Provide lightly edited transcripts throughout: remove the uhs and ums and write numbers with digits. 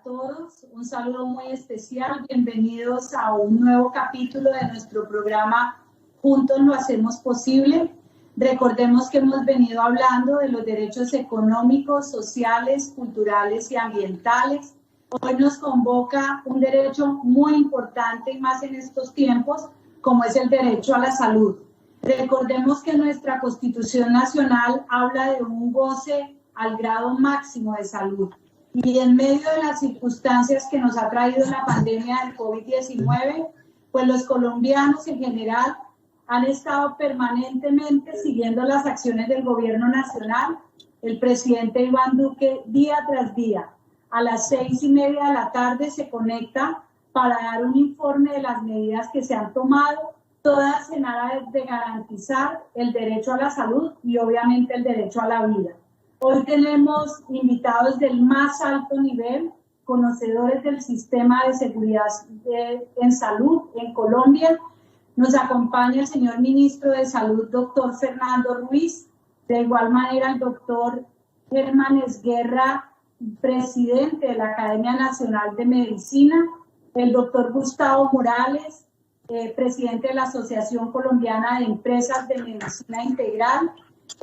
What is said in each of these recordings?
todos, un saludo muy especial, bienvenidos a un nuevo capítulo de nuestro programa Juntos lo hacemos posible. Recordemos que hemos venido hablando de los derechos económicos, sociales, culturales y ambientales. Hoy nos convoca un derecho muy importante y más en estos tiempos, como es el derecho a la salud. Recordemos que nuestra Constitución Nacional habla de un goce al grado máximo de salud. Y en medio de las circunstancias que nos ha traído la pandemia del COVID-19, pues los colombianos en general han estado permanentemente siguiendo las acciones del gobierno nacional. El presidente Iván Duque día tras día a las 6:30 de la tarde se conecta para dar un informe de las medidas que se han tomado, todas en aras de garantizar el derecho a la salud y obviamente el derecho a la vida. Hoy tenemos invitados del más alto nivel, conocedores del sistema de seguridad en salud en Colombia. Nos acompaña el señor ministro de Salud, doctor Fernando Ruiz. De igual manera, el doctor Germán Esguerra, presidente de la Academia Nacional de Medicina. El doctor Gustavo Morales, presidente de la Asociación Colombiana de Empresas de Medicina Integral,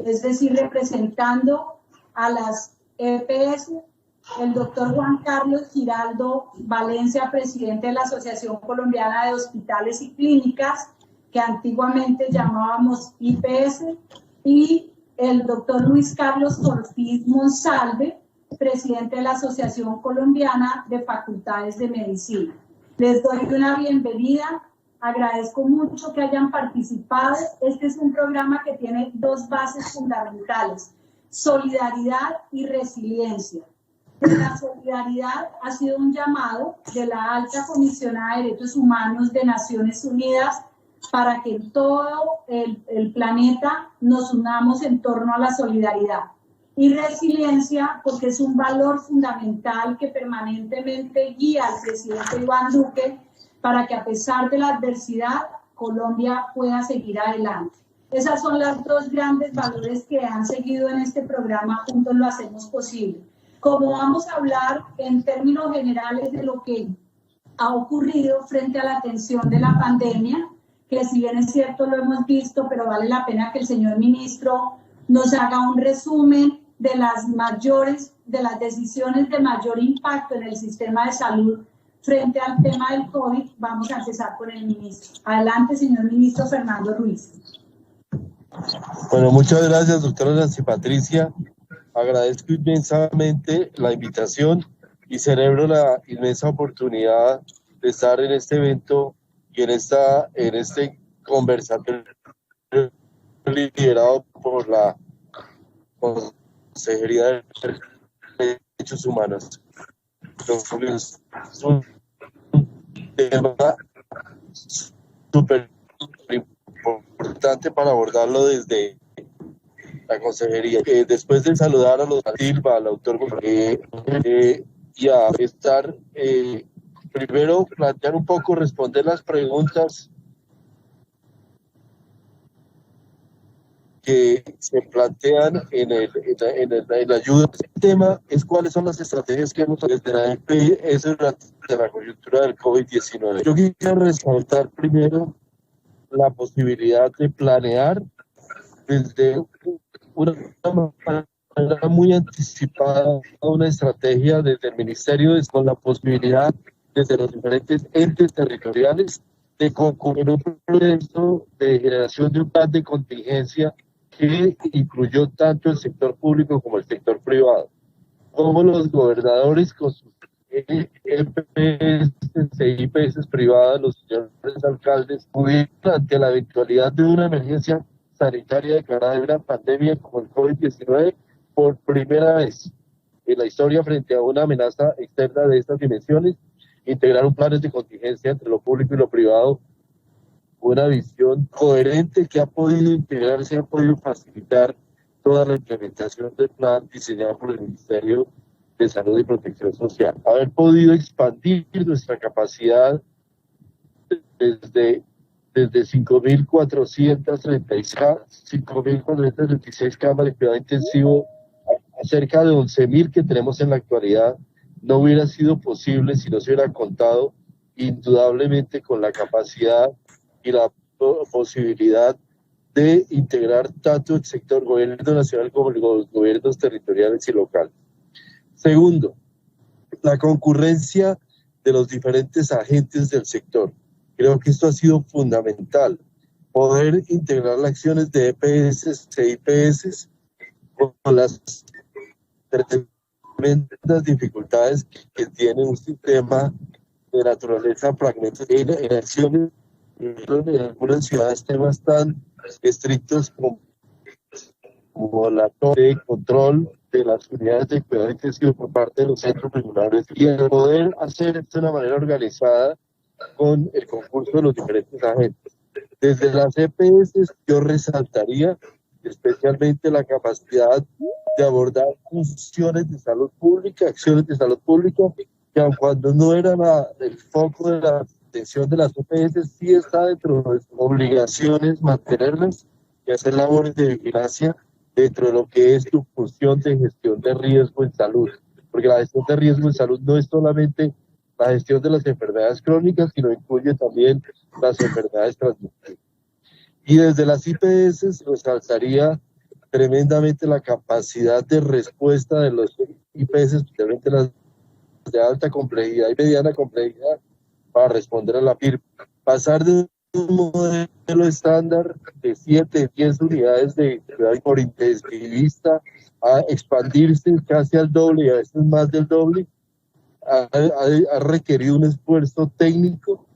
es decir, representando a las EPS, el doctor Juan Carlos Giraldo Valencia, presidente de la Asociación Colombiana de Hospitales y Clínicas, que antiguamente llamábamos IPS, y el doctor Luis Carlos Ortiz Monsalve, presidente de la Asociación Colombiana de Facultades de Medicina. Les doy una bienvenida, agradezco mucho que hayan participado. Este es un programa que tiene dos bases fundamentales: solidaridad y resiliencia. La solidaridad ha sido un llamado de la Alta Comisionada de Derechos Humanos de Naciones Unidas para que en todo el planeta nos unamos en torno a la solidaridad. Y resiliencia porque es un valor fundamental que permanentemente guía al presidente Iván Duque para que a pesar de la adversidad, Colombia pueda seguir adelante. Esas son las dos grandes valores que han seguido en este programa Juntos lo hacemos posible. Como vamos a hablar en términos generales de lo que ha ocurrido frente a la atención de la pandemia, que si bien es cierto lo hemos visto, pero vale la pena que el señor ministro nos haga un resumen de las decisiones de mayor impacto en el sistema de salud frente al tema del COVID. Vamos a empezar con el ministro. Adelante, señor ministro Fernando Ruiz. Bueno, muchas gracias, doctora Nancy Patricia. Agradezco inmensamente la invitación y celebro la inmensa oportunidad de estar en este evento y en este conversatorio liderado por la Consejería de Derechos Humanos. Es un tema súper importante para abordarlo desde la consejería. Después de saludar a los Silva, al doctor y a estar primero plantear un poco, responder las preguntas que se plantean en la ayuda. El tema es cuáles son las estrategias que hemos desde la EPS durante la coyuntura del COVID-19. Yo quisiera resaltar primero la posibilidad de planear desde una manera muy anticipada una estrategia desde el Ministerio, con la posibilidad desde los diferentes entes territoriales de concurrir un proceso de generación de un plan de contingencia que incluyó tanto el sector público como el sector privado, como los gobernadores con sus EPS e IPS privadas, los señores alcaldes, pudieron ante la eventualidad de una emergencia sanitaria declarada de una pandemia como el COVID-19 por primera vez en la historia frente a una amenaza externa de estas dimensiones, integrar un plan de contingencia entre lo público y lo privado, una visión coherente que ha podido integrarse, ha podido facilitar toda la implementación del plan diseñado por el Ministerio de Salud y Protección Social. Haber podido expandir nuestra capacidad desde 5.436 camas de cuidado intensivo a cerca de 11.000 que tenemos en la actualidad, no hubiera sido posible si no se hubiera contado indudablemente con la capacidad y la posibilidad de integrar tanto el sector gobierno nacional como los gobiernos territoriales y locales. Segundo, la concurrencia de los diferentes agentes del sector. Creo que esto ha sido fundamental, poder integrar las acciones de EPS e IPS con las tremendas dificultades que tiene un sistema de naturaleza fragmentaria en acciones en algunas ciudades, temas tan estrictos como la de control de las unidades de cuidado intensivo por parte de los centros regulares y el poder hacer esto de una manera organizada con el concurso de los diferentes agentes. Desde las EPS yo resaltaría especialmente la capacidad de abordar funciones de salud pública, acciones de salud pública, que aun cuando no era el foco de la atención de las EPS, sí está dentro de sus obligaciones mantenerlas y hacer labores de vigilancia dentro de lo que es su función de gestión de riesgo en salud. Porque la gestión de riesgo en salud no es solamente la gestión de las enfermedades crónicas, sino incluye también las enfermedades transmisibles. Y desde las IPS resaltaría tremendamente la capacidad de respuesta de los IPS, especialmente las de alta complejidad y mediana complejidad, para responder a la PIRP. Pasar de un modelo estándar de 7, 10 unidades de cuidado por intensivista a expandirse casi al doble y a veces más del doble, ha requerido un esfuerzo técnico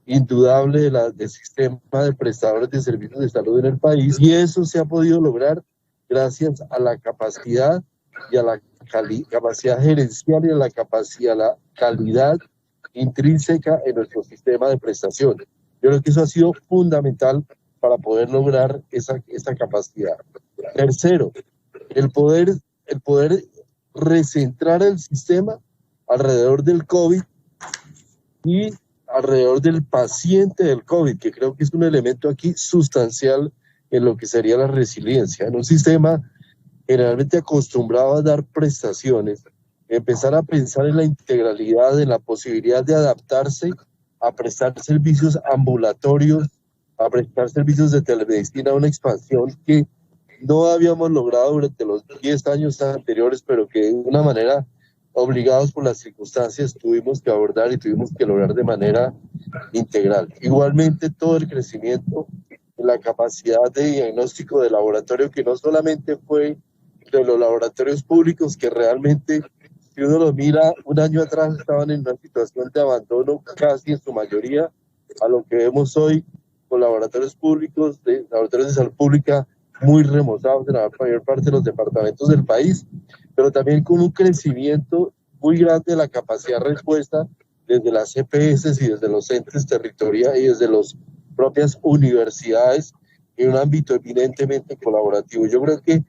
indudable del sistema de prestadores de servicios de salud en el país, y eso se ha podido lograr gracias a la capacidad y a la capacidad gerencial y a la capacidad, a la calidad intrínseca en nuestro sistema de prestación. Yo creo que eso ha sido fundamental para poder lograr esa capacidad. Tercero, el poder recentrar el sistema alrededor del COVID y alrededor del paciente del COVID, que creo que es un elemento aquí sustancial en lo que sería la resiliencia. En un sistema generalmente acostumbrado a dar prestaciones, empezar a pensar en la integralidad, en la posibilidad de adaptarse a prestar servicios ambulatorios, a prestar servicios de telemedicina, una expansión que no habíamos logrado durante los 10 años anteriores, pero que de una manera obligados por las circunstancias tuvimos que abordar y tuvimos que lograr de manera integral. Igualmente todo el crecimiento en la capacidad de diagnóstico de laboratorio, que no solamente fue de los laboratorios públicos, que realmente, si uno lo mira, un año atrás estaban en una situación de abandono casi en su mayoría, a lo que vemos hoy con laboratorios públicos, laboratorios de salud pública muy remozados en la mayor parte de los departamentos del país, pero también con un crecimiento muy grande de la capacidad de respuesta desde las EPS y desde los entes territoriales y desde las propias universidades en un ámbito eminentemente colaborativo. Yo creo que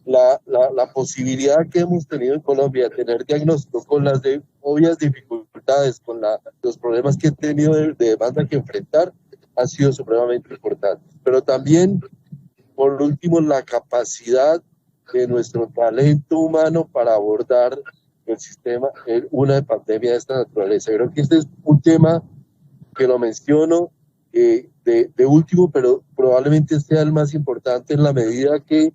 la posibilidad que hemos tenido en Colombia de tener diagnóstico con las obvias dificultades, con los problemas que he tenido de demanda que enfrentar, ha sido supremamente importante. Pero también, por último, la capacidad de nuestro talento humano para abordar el sistema, una pandemia de esta naturaleza. Creo que este es un tema que lo menciono de último, pero probablemente sea el más importante en la medida que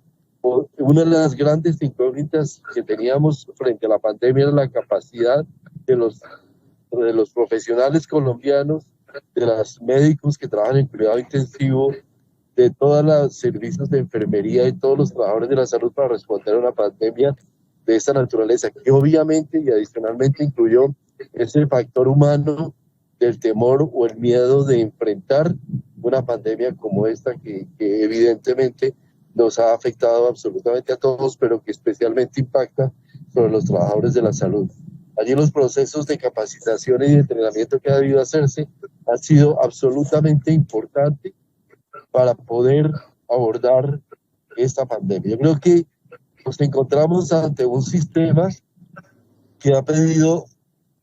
una de las grandes incógnitas que teníamos frente a la pandemia era la capacidad de los profesionales colombianos, de los médicos que trabajan en cuidado intensivo, de todos los servicios de enfermería y todos los trabajadores de la salud para responder a una pandemia de esta naturaleza, que obviamente y adicionalmente incluyó ese factor humano del temor o el miedo de enfrentar una pandemia como esta que evidentemente nos ha afectado absolutamente a todos, pero que especialmente impacta sobre los trabajadores de la salud. Allí los procesos de capacitación y de entrenamiento que ha debido hacerse han sido absolutamente importantes para poder abordar esta pandemia. Yo creo que nos encontramos ante un sistema que ha pedido,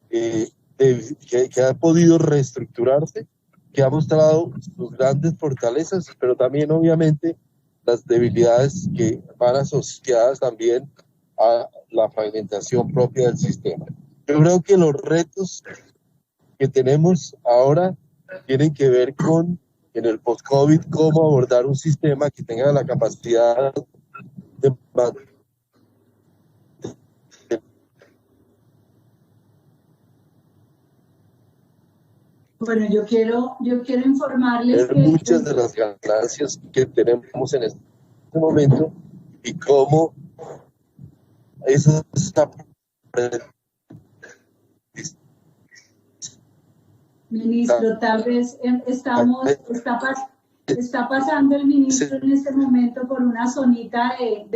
que ha podido reestructurarse, que ha mostrado sus grandes fortalezas, pero también obviamente las debilidades que van asociadas también a la fragmentación propia del sistema. Yo Yo creo que los retos que tenemos ahora tienen que ver con, en el post-COVID, cómo abordar un sistema que tenga la capacidad de... Bueno, yo quiero informarles que muchas de las ganancias que tenemos en este momento y cómo eso está... Ministro, tal vez está pasando el ministro en este momento por una zonita de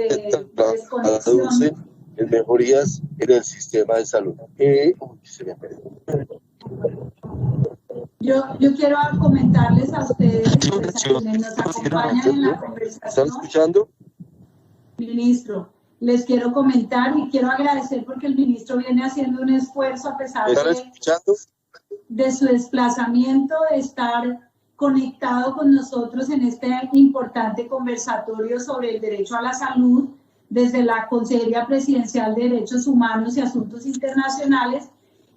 desconexión. En mejorías en el sistema de salud. Yo quiero comentarles a ustedes, a quienes nos acompañan en la conversación. ¿Están escuchando? Ministro, les quiero comentar y quiero agradecer porque el ministro viene haciendo un esfuerzo a pesar de su desplazamiento, de estar conectado con nosotros en este importante conversatorio sobre el derecho a la salud desde la Consejería Presidencial de Derechos Humanos y Asuntos Internacionales.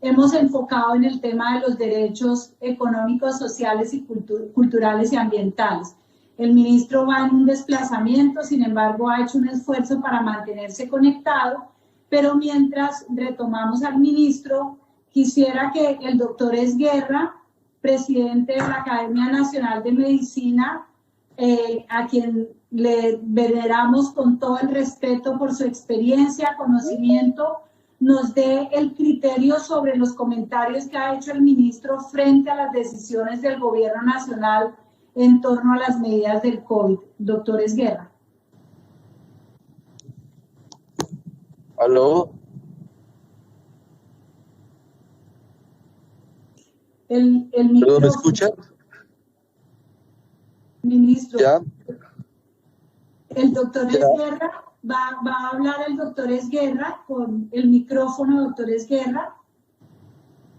Hemos enfocado en el tema de los derechos económicos, sociales y culturales y ambientales. El ministro va en un desplazamiento, sin embargo, ha hecho un esfuerzo para mantenerse conectado, pero mientras retomamos al ministro, quisiera que el doctor Esguerra, presidente de la Academia Nacional de Medicina, a quien le veneramos con todo el respeto por su experiencia, conocimiento, nos dé el criterio sobre los comentarios que ha hecho el ministro frente a las decisiones del gobierno nacional en torno a las medidas del COVID. Doctor Esguerra. ¿Aló? El ¿Perdón, me escucha? Ministro. ¿Ya? El doctor Esguerra, va a hablar el doctor Esguerra con el micrófono, doctor Esguerra.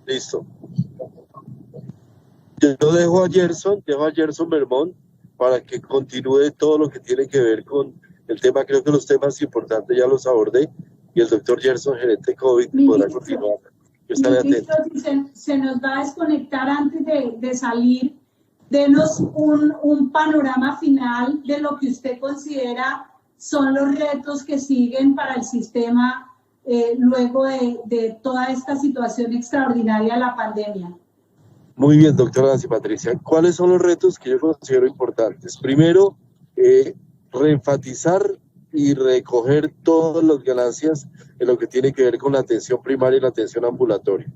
Listo. Yo dejo a Gerson Bermón para que continúe todo lo que tiene que ver con el tema. Creo que los temas importantes ya los abordé y el doctor Gerson, gerente COVID, podrá continuar. Yo estaré atento. Si se nos va a desconectar antes de salir, denos un panorama final de lo que usted considera son los retos que siguen para el sistema luego de toda esta situación extraordinaria de la pandemia. Muy bien, doctora Nancy Patricia. ¿Cuáles son los retos que yo considero importantes? Primero, reenfatizar y recoger todas las ganancias en lo que tiene que ver con la atención primaria y la atención ambulatoria.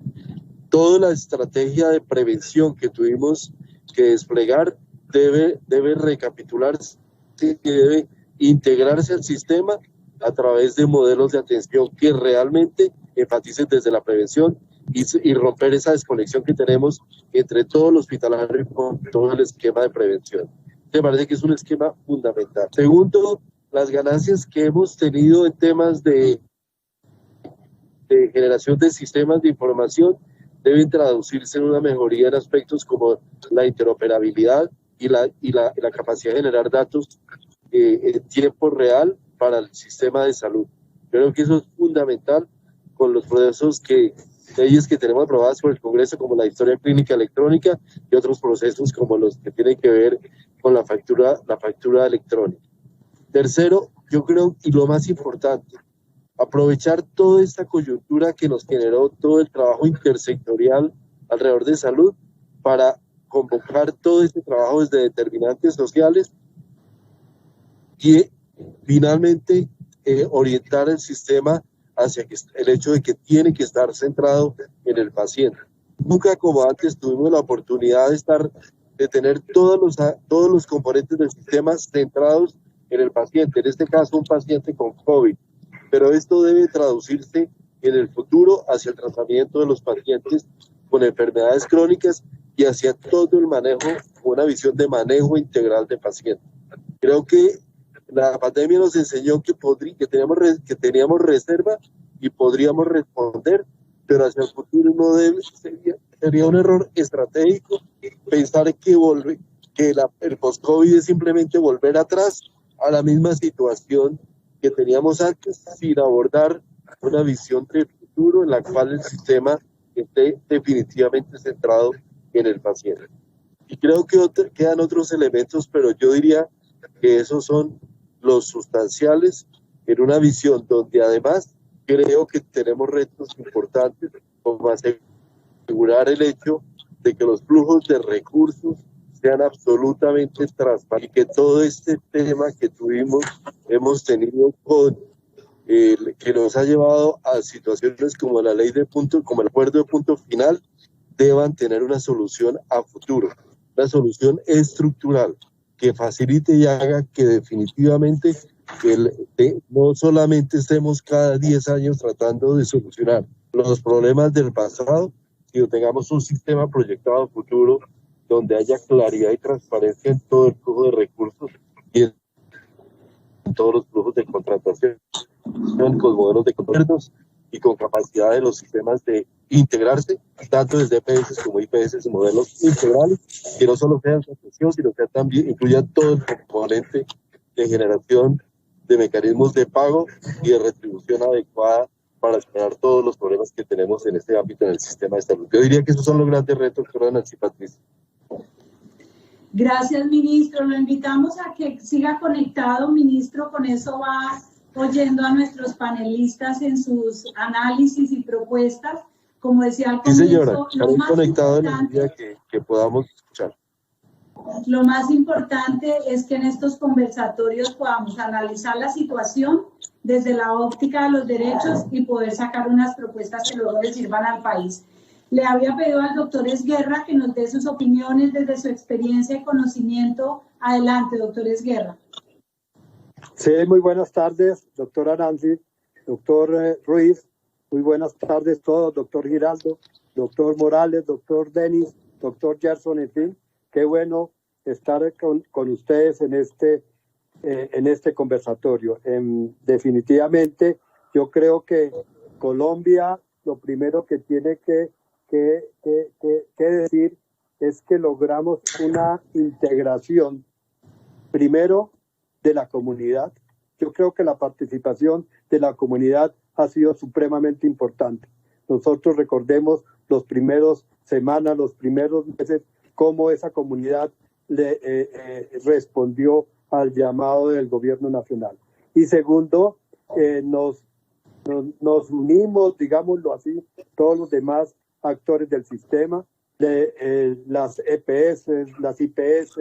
Toda la estrategia de prevención que tuvimos que desplegar debe recapitularse y debe integrarse al sistema a través de modelos de atención que realmente enfaticen desde la prevención y romper esa desconexión que tenemos entre todo el hospitalario y con todo el esquema de prevención. Me parece que es un esquema fundamental. Segundo, las ganancias que hemos tenido en temas de generación de sistemas de información deben traducirse en una mejoría en aspectos como la interoperabilidad y la capacidad de generar datos en tiempo real para el sistema de salud. Creo que eso es fundamental con los procesos leyes que tenemos aprobadas por el Congreso, como la historia clínica electrónica y otros procesos como los que tienen que ver con la factura electrónica. Tercero, yo creo, y lo más importante, aprovechar toda esta coyuntura que nos generó todo el trabajo intersectorial alrededor de salud para convocar todo este trabajo desde determinantes sociales y finalmente orientar el sistema hacia el hecho de que tiene que estar centrado en el paciente. Nunca como antes tuvimos la oportunidad de tener todos los componentes del sistema centrados en el paciente, en este caso un paciente con COVID, pero esto debe traducirse en el futuro hacia el tratamiento de los pacientes con enfermedades crónicas y hacia todo el manejo, una visión de manejo integral de pacientes. Creo que la pandemia nos enseñó que teníamos reserva y podríamos responder, pero hacia el futuro sería un error estratégico pensar que el post-COVID es simplemente volver atrás a la misma situación que teníamos antes sin abordar una visión de futuro en la cual el sistema esté definitivamente centrado en el paciente. Y creo que quedan otros elementos, pero yo diría que esos son los sustanciales en una visión donde además creo que tenemos retos importantes como asegurar el hecho de que los flujos de recursos sean absolutamente transparentes y que todo este tema que hemos tenido que nos ha llevado a situaciones como la ley de punto, como el acuerdo de punto final, deban tener una solución a futuro, una solución estructural que facilite y haga que definitivamente no solamente estemos cada 10 años tratando de solucionar los problemas del pasado, sino tengamos un sistema proyectado a futuro donde haya claridad y transparencia en todo el flujo de recursos y en todos los flujos de contratación, con modelos de acuerdos y con capacidad de los sistemas de integrarse, tanto desde EPS como IPS, modelos integrales, que no solo sean atención, sino que también incluyan todo el componente de generación de mecanismos de pago y de retribución adecuada para superar todos los problemas que tenemos en este ámbito en el sistema de salud. Yo diría que esos son los grandes retos, doctora Nancy Patricia. Gracias, ministro. Lo invitamos a que siga conectado, ministro. Con eso va oyendo a nuestros panelistas en sus análisis y propuestas. Como decía al comienzo, sí, señora, estaré conectado en el día que podamos escuchar. Lo más importante es que en estos conversatorios podamos analizar la situación desde la óptica de los derechos y poder sacar unas propuestas que luego le sirvan al país. Le había pedido al doctor Esguerra que nos dé sus opiniones desde su experiencia y conocimiento. Adelante, doctor Esguerra. Sí, muy buenas tardes, doctora Nancy, doctor Ruiz, muy buenas tardes todos, doctor Giraldo, doctor Morales, doctor Denis, doctor Gerson, en fin, qué bueno estar con ustedes en este conversatorio. Definitivamente, yo creo que Colombia lo primero que tiene que decir es que logramos una integración, primero, de la comunidad. Yo creo que la participación de la comunidad ha sido supremamente importante. Nosotros recordemos los primeros semanas, los primeros meses, cómo esa comunidad respondió al llamado del gobierno nacional. Y segundo, nos unimos, digámoslo así, todos los demás actores del sistema, las EPS, las IPS,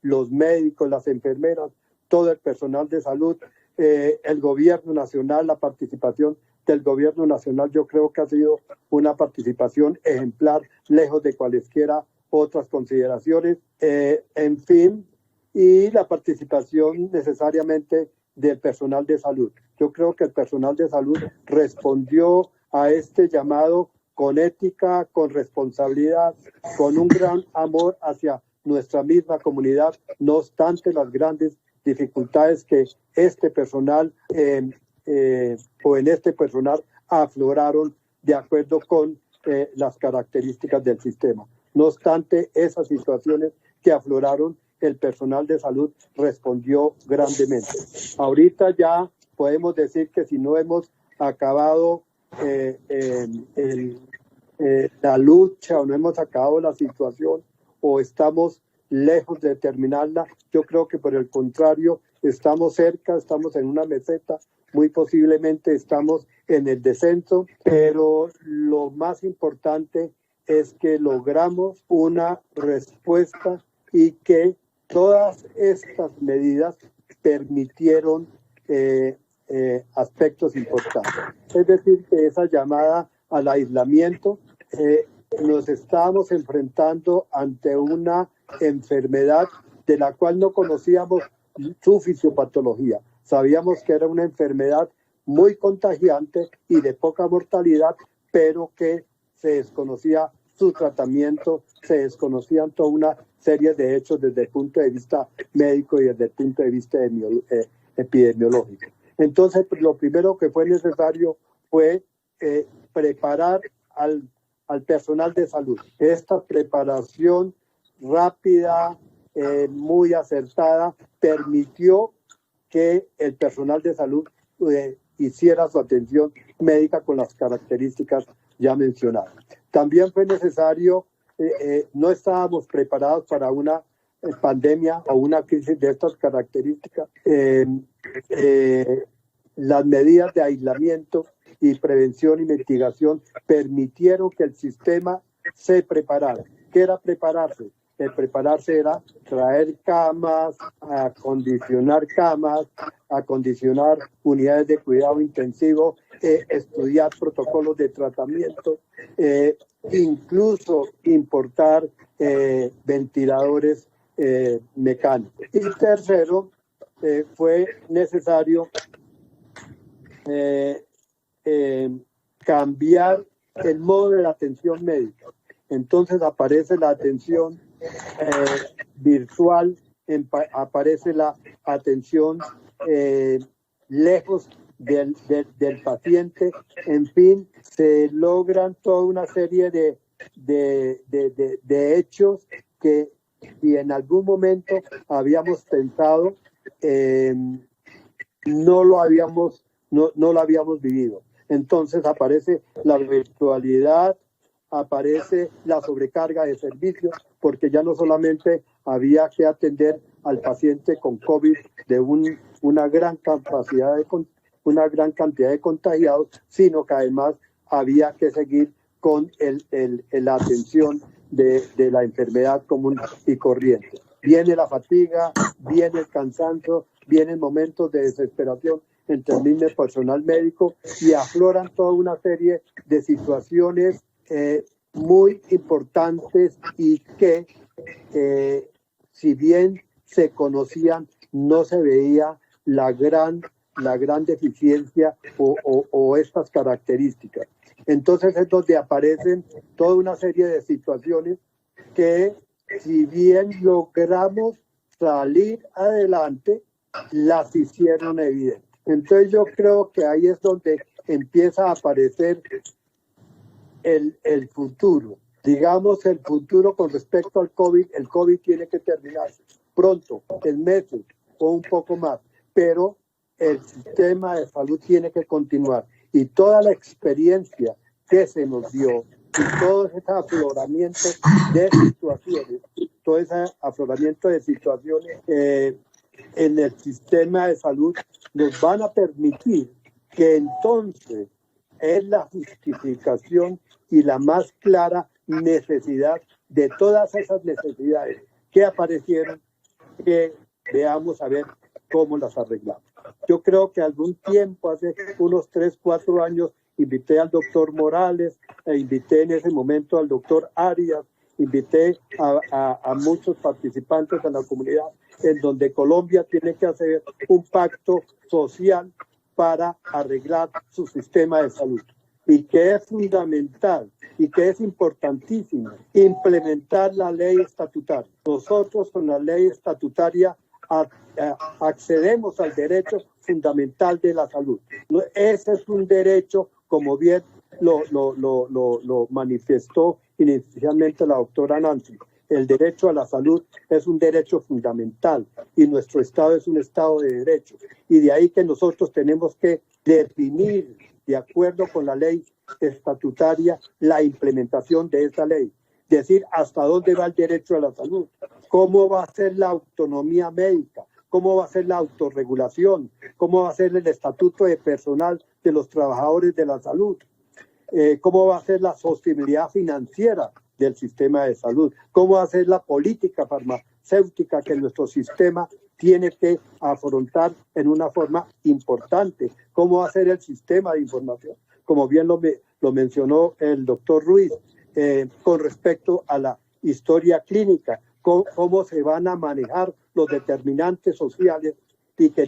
los médicos, las enfermeras, todo el personal de salud, el gobierno nacional, la participación del gobierno nacional, yo creo que ha sido una participación ejemplar, lejos de cualesquiera otras consideraciones, en fin, y la participación necesariamente del personal de salud. Yo creo que el personal de salud respondió a este llamado con ética, con responsabilidad, con un gran amor hacia nuestra misma comunidad, no obstante las grandes dificultades que este personal afloraron de acuerdo con las características del sistema. No obstante esas situaciones que afloraron, el personal de salud respondió grandemente. Ahorita ya podemos decir que si no hemos acabado la lucha o no hemos acabado la situación o estamos lejos de terminarla, yo creo que por el contrario estamos cerca, estamos en una meseta, muy posiblemente estamos en el descenso, pero lo más importante es que logramos una respuesta y que todas estas medidas permitieron aspectos importantes. Es decir, que esa llamada al aislamiento, nos estábamos enfrentando ante una enfermedad de la cual no conocíamos su fisiopatología. Sabíamos que era una enfermedad muy contagiante y de poca mortalidad, pero que se desconocía su tratamiento, se desconocían toda una serie de hechos desde el punto de vista médico y desde el punto de vista epidemiológico. Entonces, lo primero que fue necesario fue preparar al personal de salud. Esta preparación rápida, muy acertada, permitió que el personal de salud hiciera su atención médica con las características ya mencionadas. También fue necesario, no estábamos preparados para una pandemia o una crisis de estas características. Las medidas de aislamiento y prevención y mitigación permitieron que el sistema se preparara. ¿Qué era prepararse? El prepararse era traer camas, acondicionar unidades de cuidado intensivo, estudiar protocolos de tratamiento, incluso importar ventiladores mecánicos. Y tercero, fue necesario cambiar el modo de la atención médica. Entonces aparece la atención virtual, aparece la atención lejos del paciente. En fin, se logran toda una serie de hechos que si en algún momento habíamos pensado, no lo habíamos vivido. Entonces aparece la virtualidad, aparece la sobrecarga de servicios, porque ya no solamente había que atender al paciente con COVID de una gran cantidad de contagiados, sino que además había que seguir con la atención de la enfermedad común y corriente. Viene la fatiga, viene el cansancio, vienen momentos de desesperación entre el mismo personal médico y afloran toda una serie de situaciones muy importantes y que si bien se conocían, no se veía la gran deficiencia o estas características. Entonces es donde aparecen toda una serie de situaciones que si bien logramos salir adelante, las hicieron evidentes. Entonces yo creo que ahí es donde empieza a aparecer el futuro. Digamos, el futuro con respecto al COVID. El COVID tiene que terminarse pronto, en meses o un poco más, pero el sistema de salud tiene que continuar. Y toda la experiencia que se nos dio y todo ese afloramiento de situaciones, en el sistema de salud nos van a permitir que entonces es la justificación y la más clara necesidad de todas esas necesidades que aparecieron, que veamos a ver cómo las arreglamos. Yo creo que algún tiempo, hace unos 3, 4 años, invité al doctor Morales, invité en ese momento al doctor Arias, invité a muchos participantes de la comunidad, en donde Colombia tiene que hacer un pacto social para arreglar su sistema de salud. Y que es fundamental y que es importantísimo implementar la ley estatutaria. Nosotros con la ley estatutaria accedemos al derecho fundamental de la salud. Ese es un derecho, como bien lo manifestó inicialmente la doctora Nancy. El derecho a la salud es un derecho fundamental y nuestro Estado es un Estado de derecho. Y de ahí que nosotros tenemos que definir, de acuerdo con la ley estatutaria, la implementación de esa ley. Decir hasta dónde va el derecho a la salud, cómo va a ser la autonomía médica, cómo va a ser la autorregulación, cómo va a ser el estatuto de personal de los trabajadores de la salud, cómo va a ser la sostenibilidad financiera del sistema de salud, cómo va a ser la política farmacéutica que nuestro sistema tiene que afrontar en una forma importante, cómo va a ser el sistema de información, como bien lo mencionó el doctor Ruiz, con respecto a la historia clínica, cómo se van a manejar los determinantes sociales y que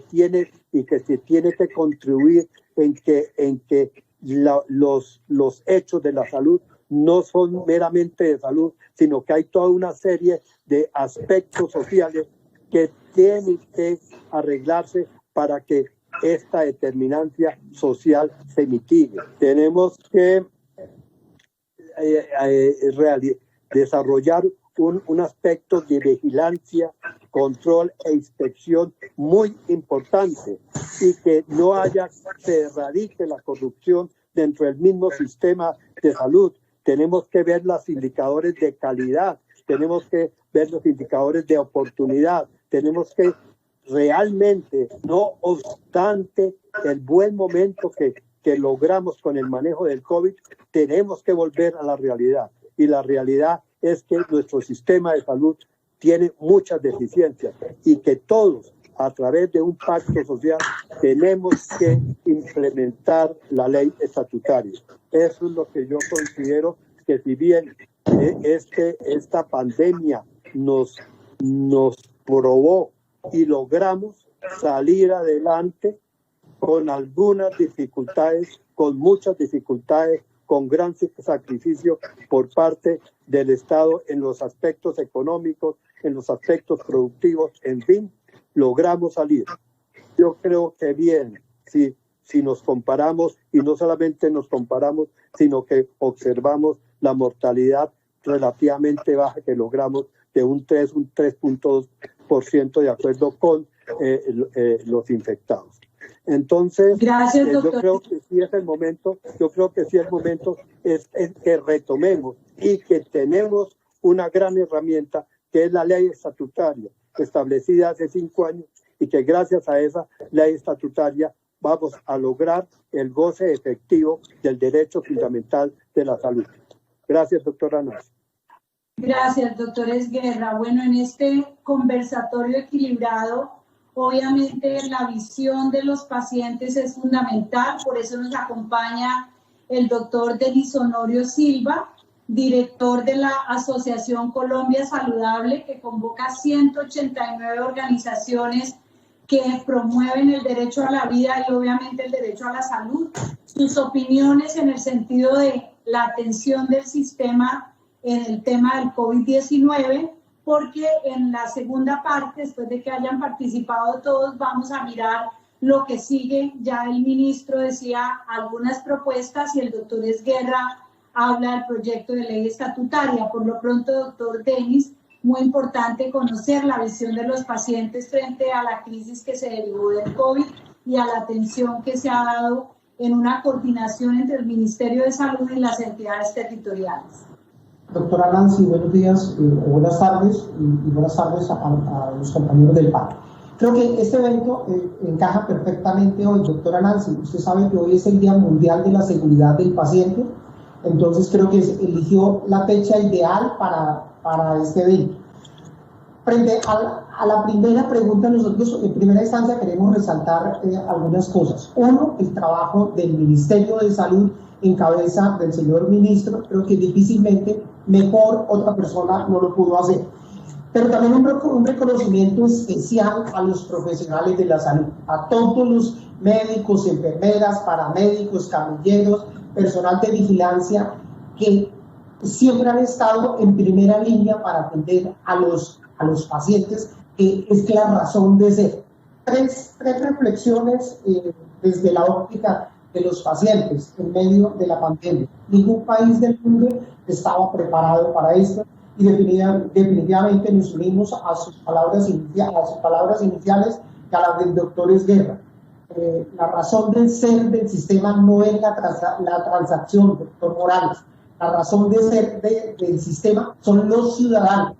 se tiene que contribuir en que los hechos de la salud no son meramente de salud, sino que hay toda una serie de aspectos sociales que tienen que arreglarse para que esta determinancia social se mitigue. Tenemos que desarrollar un aspecto de vigilancia, control e inspección muy importante y que se erradique la corrupción dentro del mismo sistema de salud. Tenemos que ver los indicadores de calidad, tenemos que ver los indicadores de oportunidad, tenemos que realmente, no obstante el buen momento que logramos con el manejo del COVID, tenemos que volver a la realidad. Y la realidad es que nuestro sistema de salud tiene muchas deficiencias y que todos, a través de un pacto social, tenemos que implementar la ley estatutaria. Eso es lo que yo considero que, si bien esta pandemia nos probó y logramos salir adelante con algunas dificultades, con muchas dificultades, con gran sacrificio por parte del Estado en los aspectos económicos, en los aspectos productivos, en fin, logramos salir. Yo creo que bien, si nos comparamos, y no solamente nos comparamos, sino que observamos la mortalidad relativamente baja que logramos de un 3.2% de acuerdo con los infectados. Entonces, gracias, doctor. yo creo que sí es el momento es que retomemos y que tenemos una gran herramienta que es la ley estatutaria establecida hace 5 años y que gracias a esa ley estatutaria vamos a lograr el goce efectivo del derecho fundamental de la salud. Gracias, doctora Nancy. Gracias, doctor Esguerra. Bueno, en este conversatorio equilibrado, obviamente la visión de los pacientes es fundamental, por eso nos acompaña el doctor Denis Honorio Silva, director de la Asociación Colombia Saludable, que convoca 189 organizaciones que promueven el derecho a la vida y obviamente el derecho a la salud. Sus opiniones en el sentido de la atención del sistema en el tema del COVID-19, porque en la segunda parte, después de que hayan participado todos, vamos a mirar lo que sigue. Ya el ministro decía algunas propuestas y el doctor Esguerra habla del proyecto de ley estatutaria. Por lo pronto, doctor Denis, muy importante conocer la visión de los pacientes frente a la crisis que se derivó del COVID y a la atención que se ha dado en una coordinación entre el Ministerio de Salud y las entidades territoriales. Doctora Nancy, buenos días, buenas tardes y buenas tardes a los compañeros del panel. Creo que este evento encaja perfectamente hoy, doctora Nancy. Usted sabe que hoy es el Día Mundial de la Seguridad del Paciente, entonces creo que eligió la fecha ideal para este evento. Frente a la primera pregunta, nosotros en primera instancia queremos resaltar algunas cosas. Uno, el trabajo del Ministerio de Salud en cabeza del señor ministro. Creo que difícilmente mejor otra persona no lo pudo hacer. Pero también un reconocimiento especial a los profesionales de la salud, a todos los médicos, enfermeras, paramédicos, camilleros, personal de vigilancia, que siempre han estado en primera línea para atender a los pacientes, que es la razón de ser. Tres reflexiones desde la óptica de los pacientes en medio de la pandemia. Ningún país del mundo estaba preparado para esto y definitivamente nos unimos a sus palabras iniciales y a las del doctor Esguerra. La razón de ser del sistema no es la transacción, doctor Morales. La razón de ser del sistema son los ciudadanos.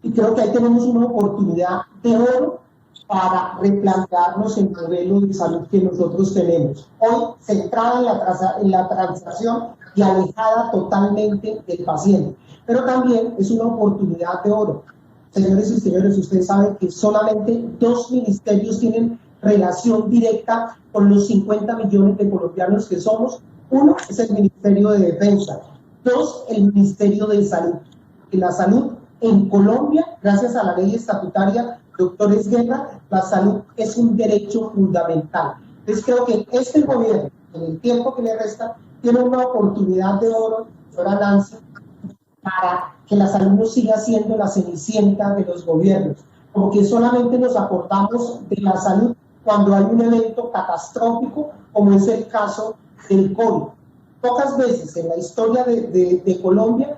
Y creo que ahí tenemos una oportunidad de oro para replantearnos el modelo de salud que nosotros tenemos. Hoy centrada en la transacción y alejada totalmente del paciente. Pero también es una oportunidad de oro. Señores y señores, ustedes saben que solamente 2 ministerios tienen relación directa con los 50 millones de colombianos que somos. Uno es el Ministerio de Defensa. 2, el Ministerio de Salud. Y la salud en Colombia, gracias a la ley estatutaria, doctor Esguerra, la salud es un derecho fundamental. Entonces creo que este gobierno, en el tiempo que le resta, tiene una oportunidad de oro, doctora Nancy, para que la salud no siga siendo la cenicienta de los gobiernos, como que solamente nos acordamos de la salud cuando hay un evento catastrófico, como es el caso del COVID. Pocas veces en la historia de Colombia,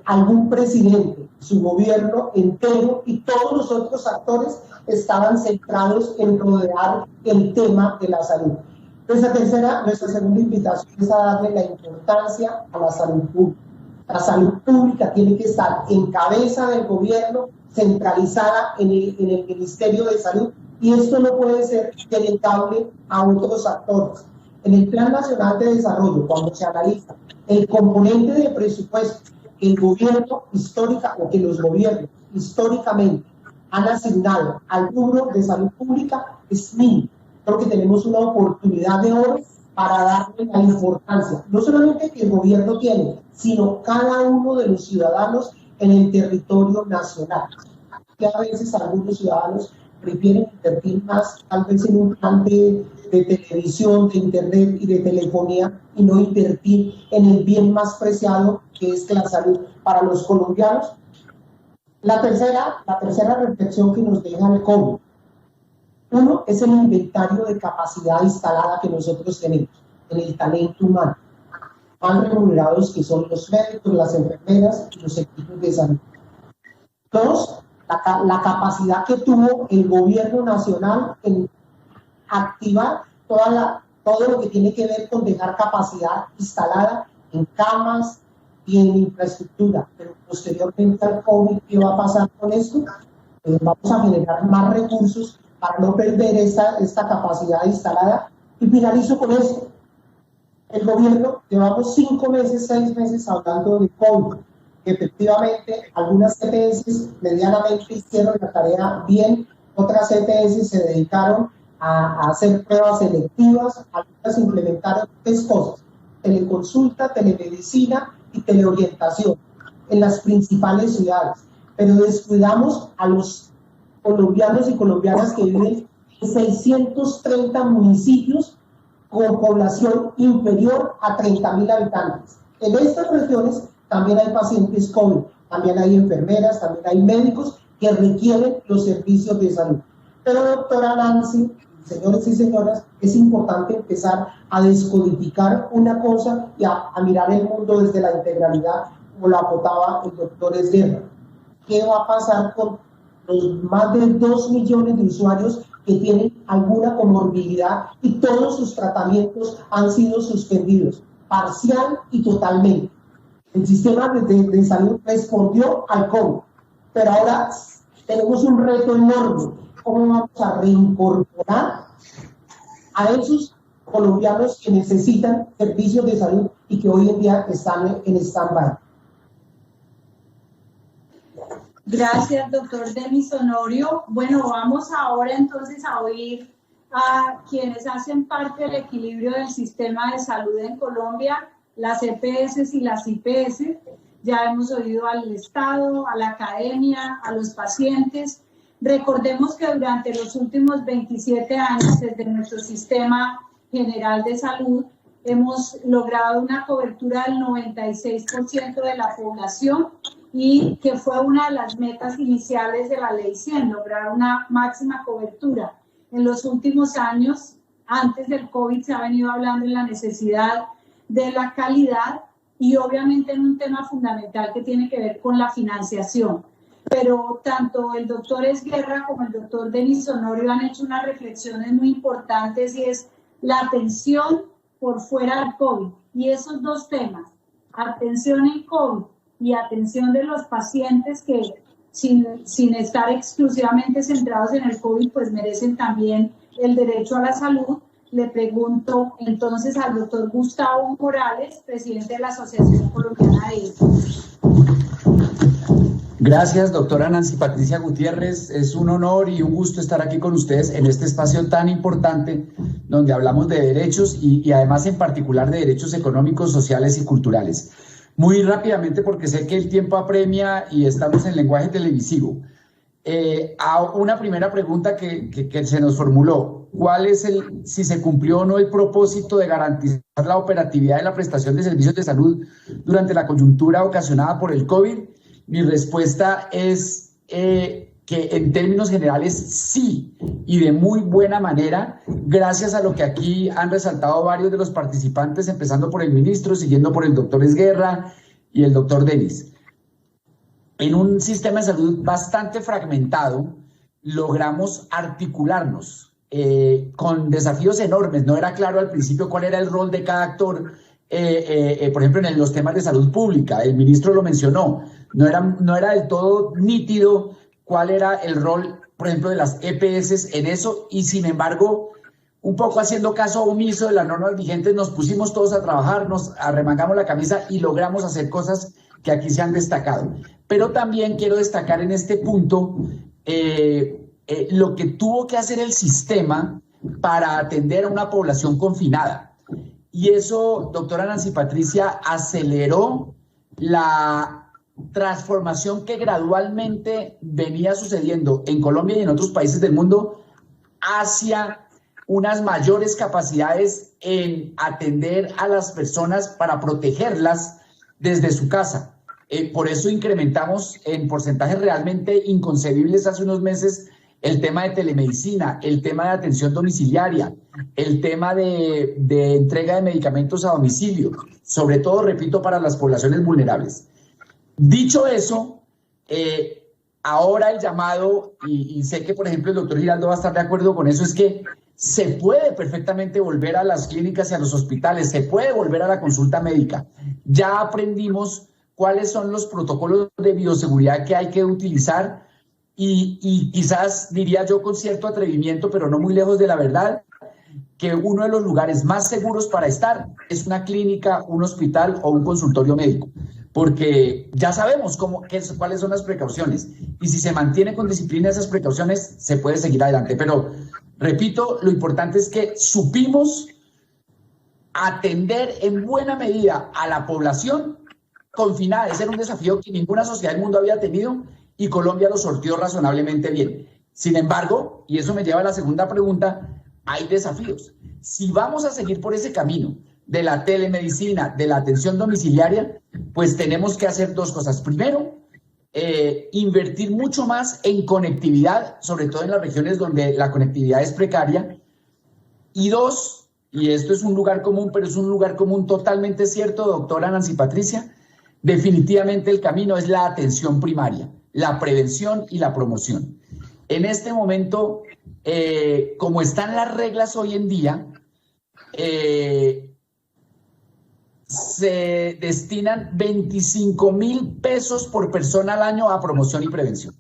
algún presidente, su gobierno entero y todos los otros actores estaban centrados en rodear el tema de la salud. Nuestra segunda invitación es a darle la importancia a la salud pública. La salud pública tiene que estar en cabeza del gobierno, centralizada en el Ministerio de Salud, y esto no puede ser delegable a otros actores. En el Plan Nacional de Desarrollo, cuando se analiza el componente de presupuesto que el gobierno histórica o que los gobiernos históricamente han asignado al rubro de salud pública, es mínimo. Creo que tenemos una oportunidad de oro para darle la importancia, no solamente que el gobierno tiene, sino cada uno de los ciudadanos en el territorio nacional. Que a veces algunos ciudadanos prefieren invertir más, tal vez en un plan de televisión, de internet y de telefonía, y no invertir en el bien más preciado, que es la salud para los colombianos. La tercera reflexión que nos deja el COVID. Uno es el inventario de capacidad instalada que nosotros tenemos en el talento humano. Más remunerados que son los médicos, las enfermeras y los equipos de salud. Dos, la capacidad que tuvo el gobierno nacional en activar todo lo que tiene que ver con dejar capacidad instalada en camas y en infraestructura. Pero posteriormente al COVID, ¿qué va a pasar con esto? Vamos a generar más recursos para no perder esta capacidad instalada. Y finalizo con esto. El gobierno, llevamos 5 meses, 6 meses hablando de COVID. Efectivamente, algunas EPS medianamente hicieron la tarea bien, otras EPS se dedicaron a hacer pruebas selectivas, algunas implementaron 3 cosas: teleconsulta, telemedicina y teleorientación en las principales ciudades. Pero descuidamos a los colombianos y colombianas que viven en 630 municipios con población inferior a 30.000 habitantes. En estas regiones también hay pacientes COVID, también hay enfermeras, también hay médicos que requieren los servicios de salud. Pero, doctora Nancy, señores y señoras, es importante empezar a descodificar una cosa y a mirar el mundo desde la integralidad, como lo acotaba el doctor Esguerra. ¿Qué va a pasar con los más de 2 millones de usuarios que tienen alguna comorbilidad y todos sus tratamientos han sido suspendidos, parcial y totalmente? El sistema de salud respondió al COVID, pero ahora tenemos un reto enorme. ¿Cómo vamos a reincorporar a esos colombianos que necesitan servicios de salud y que hoy en día están en stand-by? Gracias, doctor Denis Honorio. Bueno, vamos ahora entonces a oír a quienes hacen parte del equilibrio del sistema de salud en Colombia, las EPS y las IPS. Ya hemos oído al Estado, a la academia, a los pacientes. Recordemos que durante los últimos 27 años, desde nuestro sistema general de salud, hemos logrado una cobertura del 96% de la población, y que fue una de las metas iniciales de la Ley 100, lograr una máxima cobertura. En los últimos años, antes del COVID, se ha venido hablando de la necesidad de la calidad y obviamente en un tema fundamental que tiene que ver con la financiación. Pero tanto el doctor Esguerra como el doctor Denis Honorio han hecho unas reflexiones muy importantes, y es la atención por fuera del COVID. Y esos dos temas, atención en COVID y atención de los pacientes que sin estar exclusivamente centrados en el COVID, pues merecen también el derecho a la salud. Le pregunto entonces al doctor Gustavo Morales, presidente de la Asociación Colombiana de EPS. Gracias, doctora Nancy Patricia Gutiérrez. Es un honor y un gusto estar aquí con ustedes en este espacio tan importante donde hablamos de derechos y además en particular de derechos económicos, sociales y culturales. Muy rápidamente, porque sé que el tiempo apremia y estamos en lenguaje televisivo. A una primera pregunta que se nos formuló: ¿cuál es si se cumplió o no el propósito de garantizar la operatividad de la prestación de servicios de salud durante la coyuntura ocasionada por el COVID? Mi respuesta es que en términos generales sí, y de muy buena manera, gracias a lo que aquí han resaltado varios de los participantes, empezando por el ministro, siguiendo por el doctor Esguerra y el doctor Denis. En un sistema de salud bastante fragmentado, logramos articularnos con desafíos enormes. No era claro al principio cuál era el rol de cada actor, por ejemplo, en los temas de salud pública. El ministro lo mencionó. No era del todo nítido cuál era el rol, por ejemplo, de las EPS en eso, y sin embargo, un poco haciendo caso omiso de las normas vigentes, nos pusimos todos a trabajar, nos arremangamos la camisa y logramos hacer cosas que aquí se han destacado. Pero también quiero destacar en este punto lo que tuvo que hacer el sistema para atender a una población confinada. Y eso, doctora Nancy Patricia, aceleró la transformación que gradualmente venía sucediendo en Colombia y en otros países del mundo hacia unas mayores capacidades en atender a las personas para protegerlas desde su casa. Por eso incrementamos en porcentajes realmente inconcebibles hace unos meses el tema de telemedicina, el tema de atención domiciliaria, el tema de entrega de medicamentos a domicilio, sobre todo, repito, para las poblaciones vulnerables. Dicho eso, ahora el llamado, y sé que, por ejemplo, el doctor Giraldo va a estar de acuerdo con eso, es que se puede perfectamente volver a las clínicas y a los hospitales, se puede volver a la consulta médica. Ya aprendimos cuáles son los protocolos de bioseguridad que hay que utilizar y quizás, diría yo con cierto atrevimiento, pero no muy lejos de la verdad, que uno de los lugares más seguros para estar es una clínica, un hospital o un consultorio médico, porque ya sabemos cuáles son las precauciones, y si se mantiene con disciplina esas precauciones, se puede seguir adelante. Pero, repito, lo importante es que supimos atender en buena medida a la población confinada. Ese era un desafío que ninguna sociedad del mundo había tenido y Colombia lo sortió razonablemente bien. Sin embargo, y eso me lleva a la segunda pregunta, hay desafíos. Si vamos a seguir por ese camino de la telemedicina, de la atención domiciliaria, pues tenemos que hacer dos cosas. Primero, invertir mucho más en conectividad, sobre todo en las regiones donde la conectividad es precaria. Y dos, y esto es un lugar común, pero es un lugar común totalmente cierto, doctora Nancy Patricia, definitivamente el camino es la atención primaria, la prevención y la promoción. En este momento, como están las reglas hoy en día, se destinan 25.000 pesos por persona al año a promoción y prevención.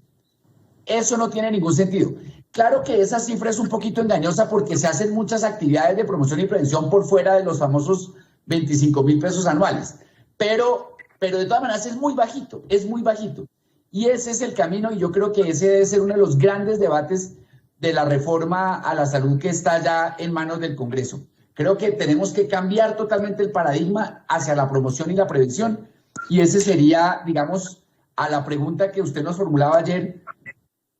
Eso no tiene ningún sentido. Claro que esa cifra es un poquito engañosa porque se hacen muchas actividades de promoción y prevención por fuera de los famosos 25.000 pesos anuales. Pero de todas maneras es muy bajito, es muy bajito. Y ese es el camino, y yo creo que ese debe ser uno de los grandes debates de la reforma a la salud que está ya en manos del Congreso. Creo que tenemos que cambiar totalmente el paradigma hacia la promoción y la prevención, y ese sería, digamos, a la pregunta que usted nos formulaba ayer,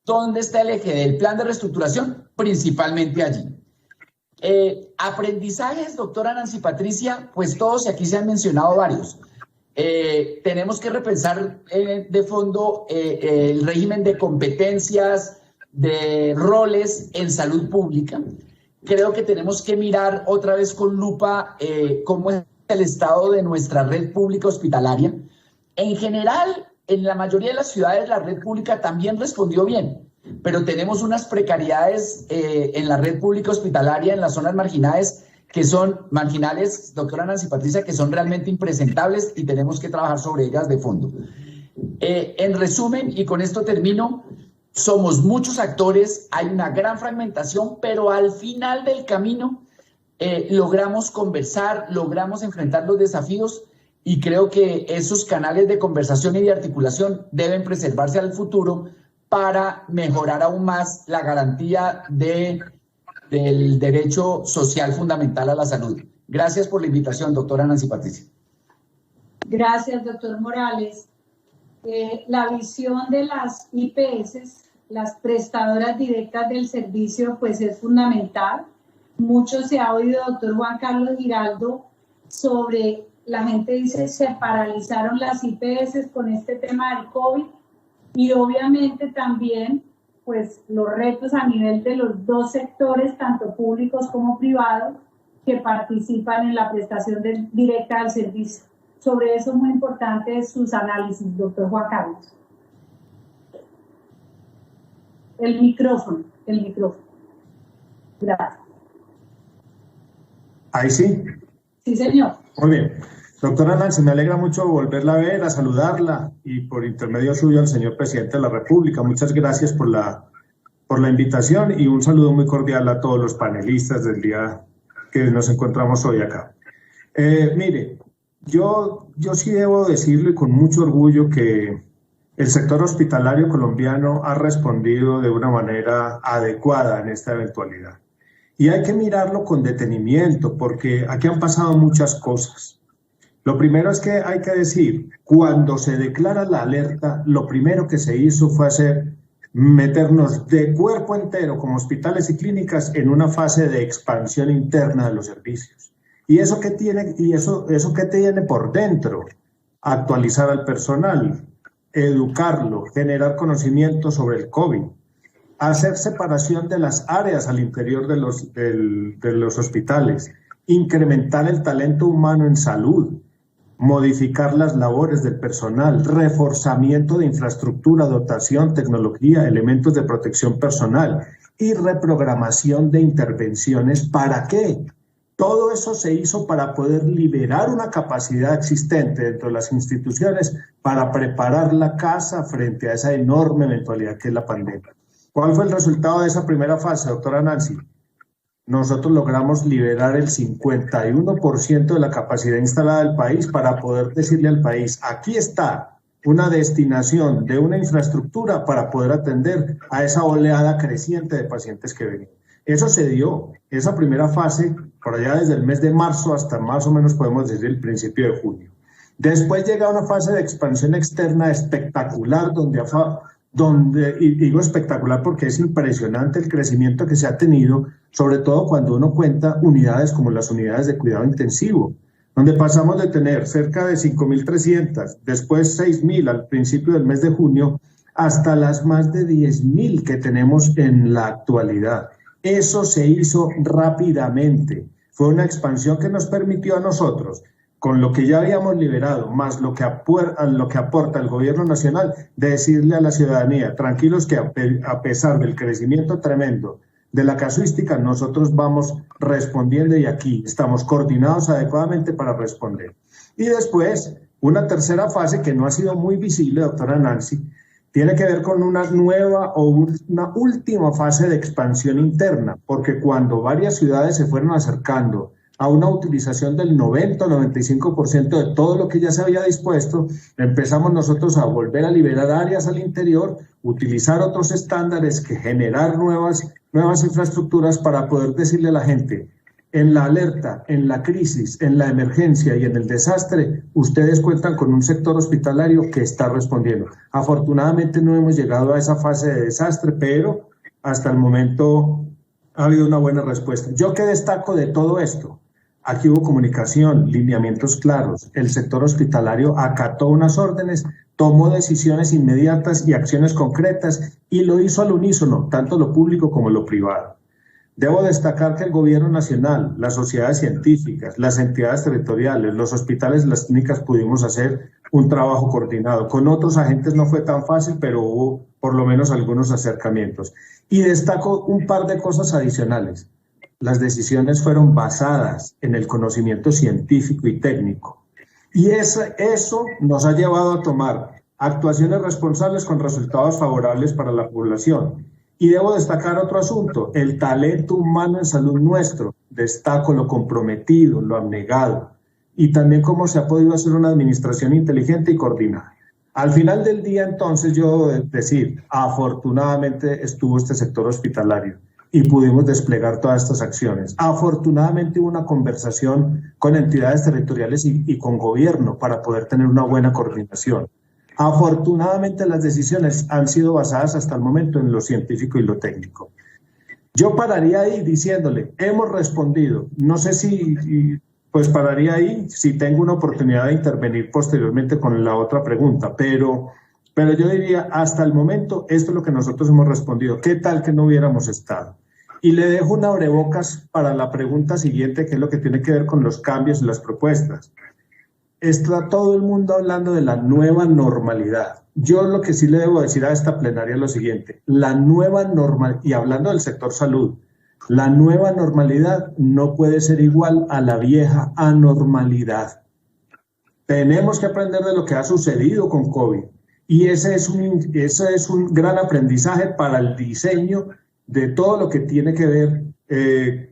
¿dónde está el eje del plan de reestructuración? Principalmente allí. Aprendizajes, doctora Nancy Patricia, pues todos, y aquí se han mencionado varios. Tenemos que repensar de fondo el régimen de competencias, de roles en salud pública. Creo que tenemos que mirar otra vez con lupa cómo es el estado de nuestra red pública hospitalaria. En general, en la mayoría de las ciudades la red pública también respondió bien, pero tenemos unas precariedades en la red pública hospitalaria en las zonas marginales, doctora Nancy Patricia, que son realmente impresentables y tenemos que trabajar sobre ellas de fondo. En resumen, y con esto termino, somos muchos actores, hay una gran fragmentación, pero al final del camino logramos conversar, logramos enfrentar los desafíos, y creo que esos canales de conversación y de articulación deben preservarse al futuro para mejorar aún más la garantía del derecho social fundamental a la salud. Gracias por la invitación, doctora Nancy Patricia. Gracias, doctor Morales. La visión de las IPS, las prestadoras directas del servicio, pues es fundamental. Mucho se ha oído, doctor Juan Carlos Giraldo, sobre, la gente dice, se paralizaron las IPS con este tema del COVID, y obviamente también pues los retos a nivel de los dos sectores, tanto públicos como privados, que participan en la prestación directa del servicio. Sobre eso muy importante sus análisis, doctor Juan Carlos. El micrófono. Gracias. Ahí sí. Sí, señor. Muy bien. Doctora Nancy, me alegra mucho volverla a ver, a saludarla y por intermedio suyo al señor presidente de la República. Muchas gracias por la invitación y un saludo muy cordial a todos los panelistas del día que nos encontramos hoy acá. Mire, yo sí debo decirlo y con mucho orgullo que el sector hospitalario colombiano ha respondido de una manera adecuada en esta eventualidad. Y hay que mirarlo con detenimiento porque aquí han pasado muchas cosas. Lo primero es que hay que decir, cuando se declara la alerta, lo primero que se hizo fue meternos de cuerpo entero como hospitales y clínicas en una fase de expansión interna de los servicios. ¿Y eso qué tiene? ¿Y eso qué tiene por dentro? Actualizar al personal, educarlo, generar conocimiento sobre el COVID, hacer separación de las áreas al interior de los hospitales, incrementar el talento humano en salud, modificar las labores del personal, reforzamiento de infraestructura, dotación, tecnología, elementos de protección personal y reprogramación de intervenciones. ¿Para qué? Todo eso se hizo para poder liberar una capacidad existente dentro de las instituciones para preparar la casa frente a esa enorme eventualidad que es la pandemia. ¿Cuál fue el resultado de esa primera fase, doctora Nancy? Nosotros logramos liberar el 51% de la capacidad instalada del país para poder decirle al país, aquí está una destinación de una infraestructura para poder atender a esa oleada creciente de pacientes que venían. Eso se dio, esa primera fase, por allá desde el mes de marzo hasta más o menos podemos decir el principio de junio. Después llega una fase de expansión externa espectacular, y digo espectacular porque es impresionante el crecimiento que se ha tenido, sobre todo cuando uno cuenta unidades como las unidades de cuidado intensivo, donde pasamos de tener cerca de 5.300, después 6.000 al principio del mes de junio, hasta las más de 10.000 que tenemos en la actualidad. Eso se hizo rápidamente. Fue una expansión que nos permitió a nosotros, con lo que ya habíamos liberado, más lo que aporta el gobierno nacional, de decirle a la ciudadanía, tranquilos que a pesar del crecimiento tremendo de la casuística, nosotros vamos respondiendo y aquí estamos coordinados adecuadamente para responder. Y después, una tercera fase que no ha sido muy visible, doctora Nancy, tiene que ver con una nueva o una última fase de expansión interna, porque cuando varias ciudades se fueron acercando a una utilización del 90 o 95% de todo lo que ya se había dispuesto, empezamos nosotros a volver a liberar áreas al interior, utilizar otros estándares, que generar nuevas infraestructuras para poder decirle a la gente, en la alerta, en la crisis, en la emergencia y en el desastre, ustedes cuentan con un sector hospitalario que está respondiendo. Afortunadamente no hemos llegado a esa fase de desastre, pero hasta el momento ha habido una buena respuesta. ¿Yo qué destaco de todo esto? Aquí hubo comunicación, lineamientos claros, el sector hospitalario acató unas órdenes, tomó decisiones inmediatas y acciones concretas y lo hizo al unísono, tanto lo público como lo privado. Debo destacar que el gobierno nacional, las sociedades científicas, las entidades territoriales, los hospitales y las clínicas pudimos hacer un trabajo coordinado. Con otros agentes no fue tan fácil, pero hubo por lo menos algunos acercamientos. Y destaco un par de cosas adicionales. Las decisiones fueron basadas en el conocimiento científico y técnico. Y eso nos ha llevado a tomar actuaciones responsables con resultados favorables para la población. Y debo destacar otro asunto, el talento humano en salud nuestro. Destaco lo comprometido, lo abnegado y también cómo se ha podido hacer una administración inteligente y coordinada. Al final del día, entonces, yo debo decir, afortunadamente estuvo este sector hospitalario y pudimos desplegar todas estas acciones. Afortunadamente hubo una conversación con entidades territoriales y con gobierno para poder tener una buena coordinación. Afortunadamente las decisiones han sido basadas hasta el momento en lo científico y lo técnico. Yo pararía ahí diciéndole, hemos respondido. No sé pues pararía ahí si tengo una oportunidad de intervenir posteriormente con la otra pregunta, pero yo diría, hasta el momento, esto es lo que nosotros hemos respondido. ¿Qué tal que no hubiéramos estado? Y le dejo un abrebocas para la pregunta siguiente, que es lo que tiene que ver con los cambios y las propuestas. Está todo el mundo hablando de la nueva normalidad. Yo lo que sí le debo decir a esta plenaria es lo siguiente, la nueva normalidad, y hablando del sector salud, La nueva normalidad no puede ser igual a la vieja anormalidad. Tenemos que aprender de lo que ha sucedido con COVID y ese es un gran aprendizaje para el diseño de todo lo que tiene que ver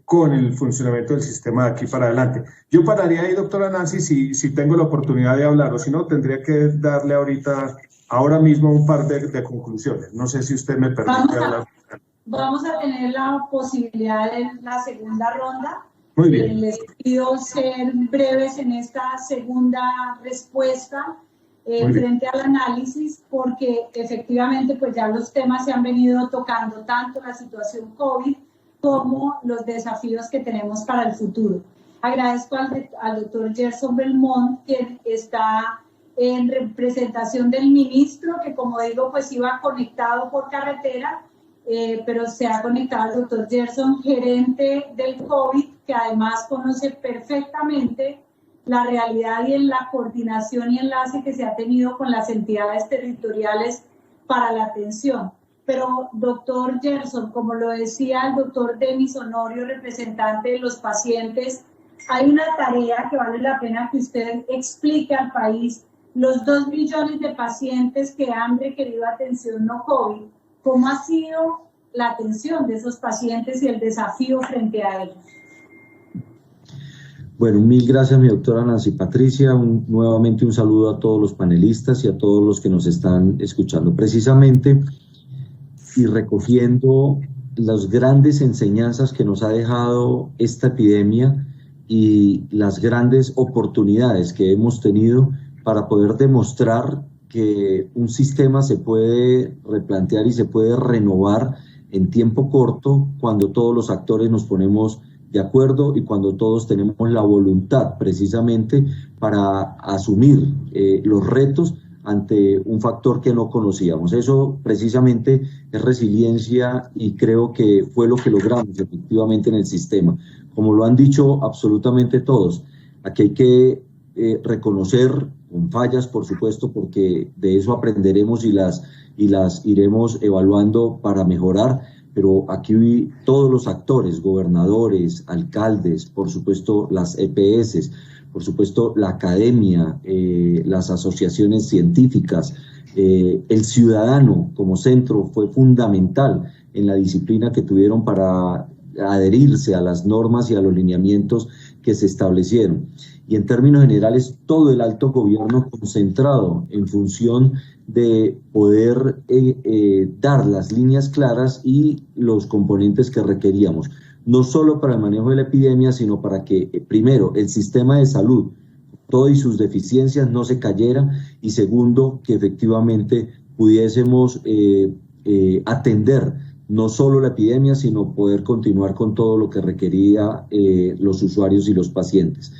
con el funcionamiento del sistema de aquí para adelante. Yo pararía ahí, doctora Nancy, si tengo la oportunidad de hablar, o si no, tendría que darle ahora mismo un par de conclusiones. No sé si usted me permite hablar. Vamos a tener la posibilidad en la segunda ronda. Muy bien. Les pido ser breves en esta segunda respuesta frente al análisis, porque efectivamente pues ya los temas se han venido tocando, tanto la situación COVID como los desafíos que tenemos para el futuro. Agradezco al doctor Gerson Belmont, quien está en representación del ministro, que como digo, pues iba conectado por carretera, pero se ha conectado al doctor Gerson, gerente del COVID, que además conoce perfectamente la realidad y en la coordinación y enlace que se ha tenido con las entidades territoriales para la atención. Pero, doctor Gerson, como lo decía el doctor Denis Honorio, representante de los pacientes, hay una tarea que vale la pena que usted explique al país. Los 2 millones de pacientes que han requerido atención no COVID, ¿cómo ha sido la atención de esos pacientes y el desafío frente a ellos? Bueno, mil gracias, mi doctora Nancy Patricia. Nuevamente un saludo a todos los panelistas y a todos los que nos están escuchando. Precisamente, y recogiendo las grandes enseñanzas que nos ha dejado esta epidemia y las grandes oportunidades que hemos tenido para poder demostrar que un sistema se puede replantear y se puede renovar en tiempo corto cuando todos los actores nos ponemos de acuerdo y cuando todos tenemos la voluntad precisamente para asumir los retos ante un factor que no conocíamos. Eso precisamente es resiliencia y creo que fue lo que logramos efectivamente en el sistema. Como lo han dicho absolutamente todos, aquí hay que reconocer con fallas, por supuesto, porque de eso aprenderemos y las iremos evaluando para mejorar, pero aquí todos los actores, gobernadores, alcaldes, por supuesto las EPS, por supuesto la academia, las asociaciones científicas, el ciudadano como centro fue fundamental en la disciplina que tuvieron para adherirse a las normas y a los lineamientos que se establecieron. Y en términos generales, todo el alto gobierno concentrado en función de poder dar las líneas claras y los componentes que requeríamos, no solo para el manejo de la epidemia, sino para que, primero, el sistema de salud, todo y sus deficiencias, no se cayera, y segundo, que efectivamente pudiésemos atender no solo la epidemia, sino poder continuar con todo lo que requería los usuarios y los pacientes.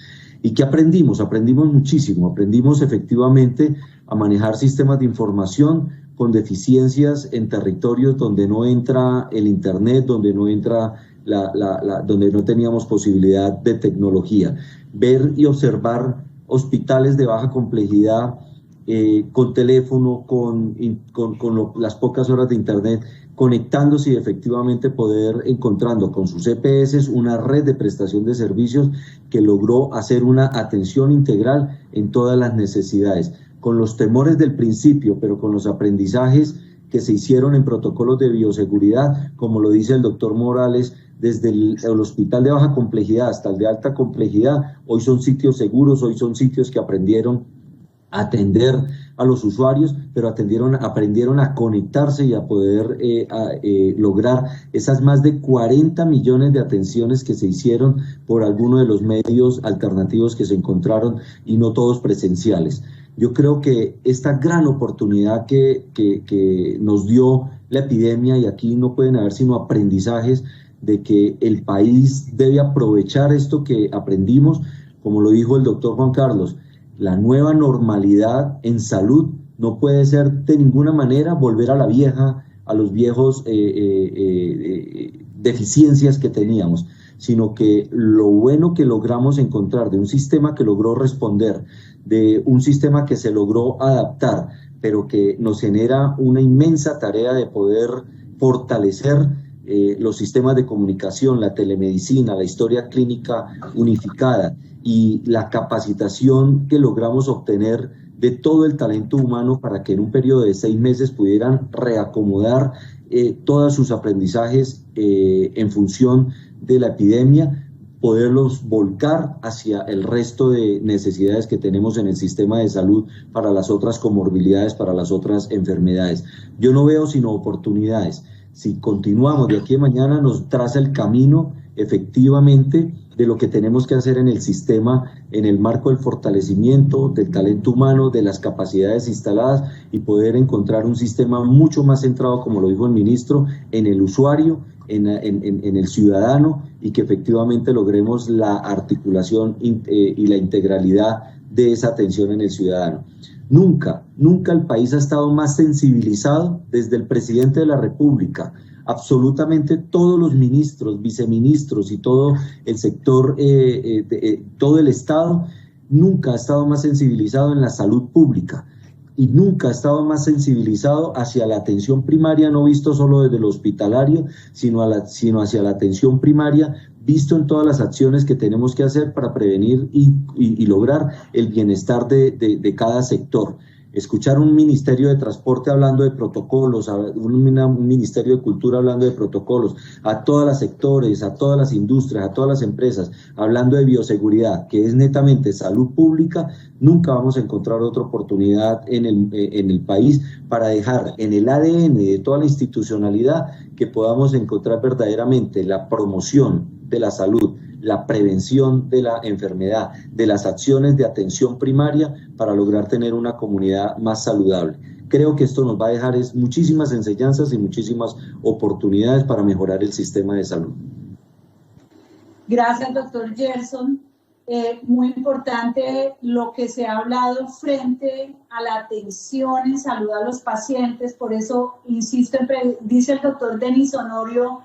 ¿Y qué aprendimos? Aprendimos muchísimo, aprendimos efectivamente a manejar sistemas de información con deficiencias en territorios donde no entra el internet, donde no entra donde no teníamos posibilidad de tecnología. Ver y observar hospitales de baja complejidad con teléfono, con las pocas horas de internet, conectándose y efectivamente poder encontrando con sus EPS una red de prestación de servicios que logró hacer una atención integral en todas las necesidades, con los temores del principio, pero con los aprendizajes que se hicieron en protocolos de bioseguridad, como lo dice el doctor Morales, desde el hospital de baja complejidad hasta el de alta complejidad. Hoy son sitios seguros, hoy son sitios que aprendieron a atender a los usuarios, pero aprendieron a conectarse y a poder lograr esas más de 40 millones de atenciones que se hicieron por alguno de los medios alternativos que se encontraron y no todos presenciales. Yo creo que esta gran oportunidad que nos dio la epidemia, y aquí no pueden haber sino aprendizajes, de que el país debe aprovechar esto que aprendimos, como lo dijo el doctor Juan Carlos, la nueva normalidad en salud no puede ser de ninguna manera volver a los viejos deficiencias que teníamos, sino que lo bueno que logramos encontrar de un sistema que logró responder, de un sistema que se logró adaptar, pero que nos genera una inmensa tarea de poder fortalecer los sistemas de comunicación, la telemedicina, la historia clínica unificada y la capacitación que logramos obtener de todo el talento humano para que en un periodo de 6 meses pudieran reacomodar todos sus aprendizajes en función de la epidemia, poderlos volcar hacia el resto de necesidades que tenemos en el sistema de salud para las otras comorbilidades, para las otras enfermedades. Yo no veo sino oportunidades. Si continuamos de aquí a mañana, nos traza el camino efectivamente de lo que tenemos que hacer en el sistema, en el marco del fortalecimiento del talento humano, de las capacidades instaladas y poder encontrar un sistema mucho más centrado, como lo dijo el ministro, en el usuario, en el ciudadano, y que efectivamente logremos la articulación y la integralidad de esa atención en el ciudadano. Nunca el país ha estado más sensibilizado desde el presidente de la República. Absolutamente todos los ministros, viceministros y todo el sector, todo el Estado, nunca ha estado más sensibilizado en la salud pública y nunca ha estado más sensibilizado hacia la atención primaria, no visto solo desde lo hospitalario, sino hacia la atención primaria, visto en todas las acciones que tenemos que hacer para prevenir y lograr el bienestar de cada sector. Escuchar un ministerio de transporte hablando de protocolos, un ministerio de cultura hablando de protocolos, a todos los sectores, a todas las industrias, a todas las empresas, hablando de bioseguridad, que es netamente salud pública, nunca vamos a encontrar otra oportunidad en el país para dejar en el ADN de toda la institucionalidad que podamos encontrar verdaderamente la promoción de la salud, la prevención de la enfermedad, de las acciones de atención primaria para lograr tener una comunidad más saludable. Creo que esto nos va a dejar muchísimas enseñanzas y muchísimas oportunidades para mejorar el sistema de salud. Gracias, doctor Gerson. Muy importante lo que se ha hablado frente a la atención en salud a los pacientes. Por eso, insisto, dice el doctor Denis Honorio,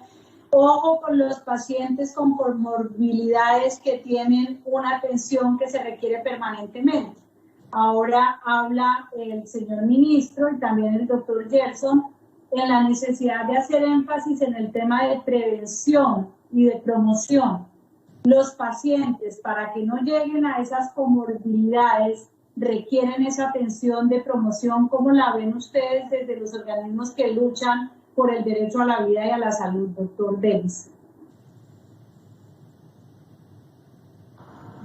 ojo con los pacientes con comorbilidades que tienen una atención que se requiere permanentemente. Ahora habla el señor ministro y también el doctor Gerson en la necesidad de hacer énfasis en el tema de prevención y de promoción. Los pacientes, para que no lleguen a esas comorbilidades, requieren esa atención de promoción. ¿Cómo la ven ustedes desde los organismos que luchan por el derecho a la vida y a la salud, doctor Denis?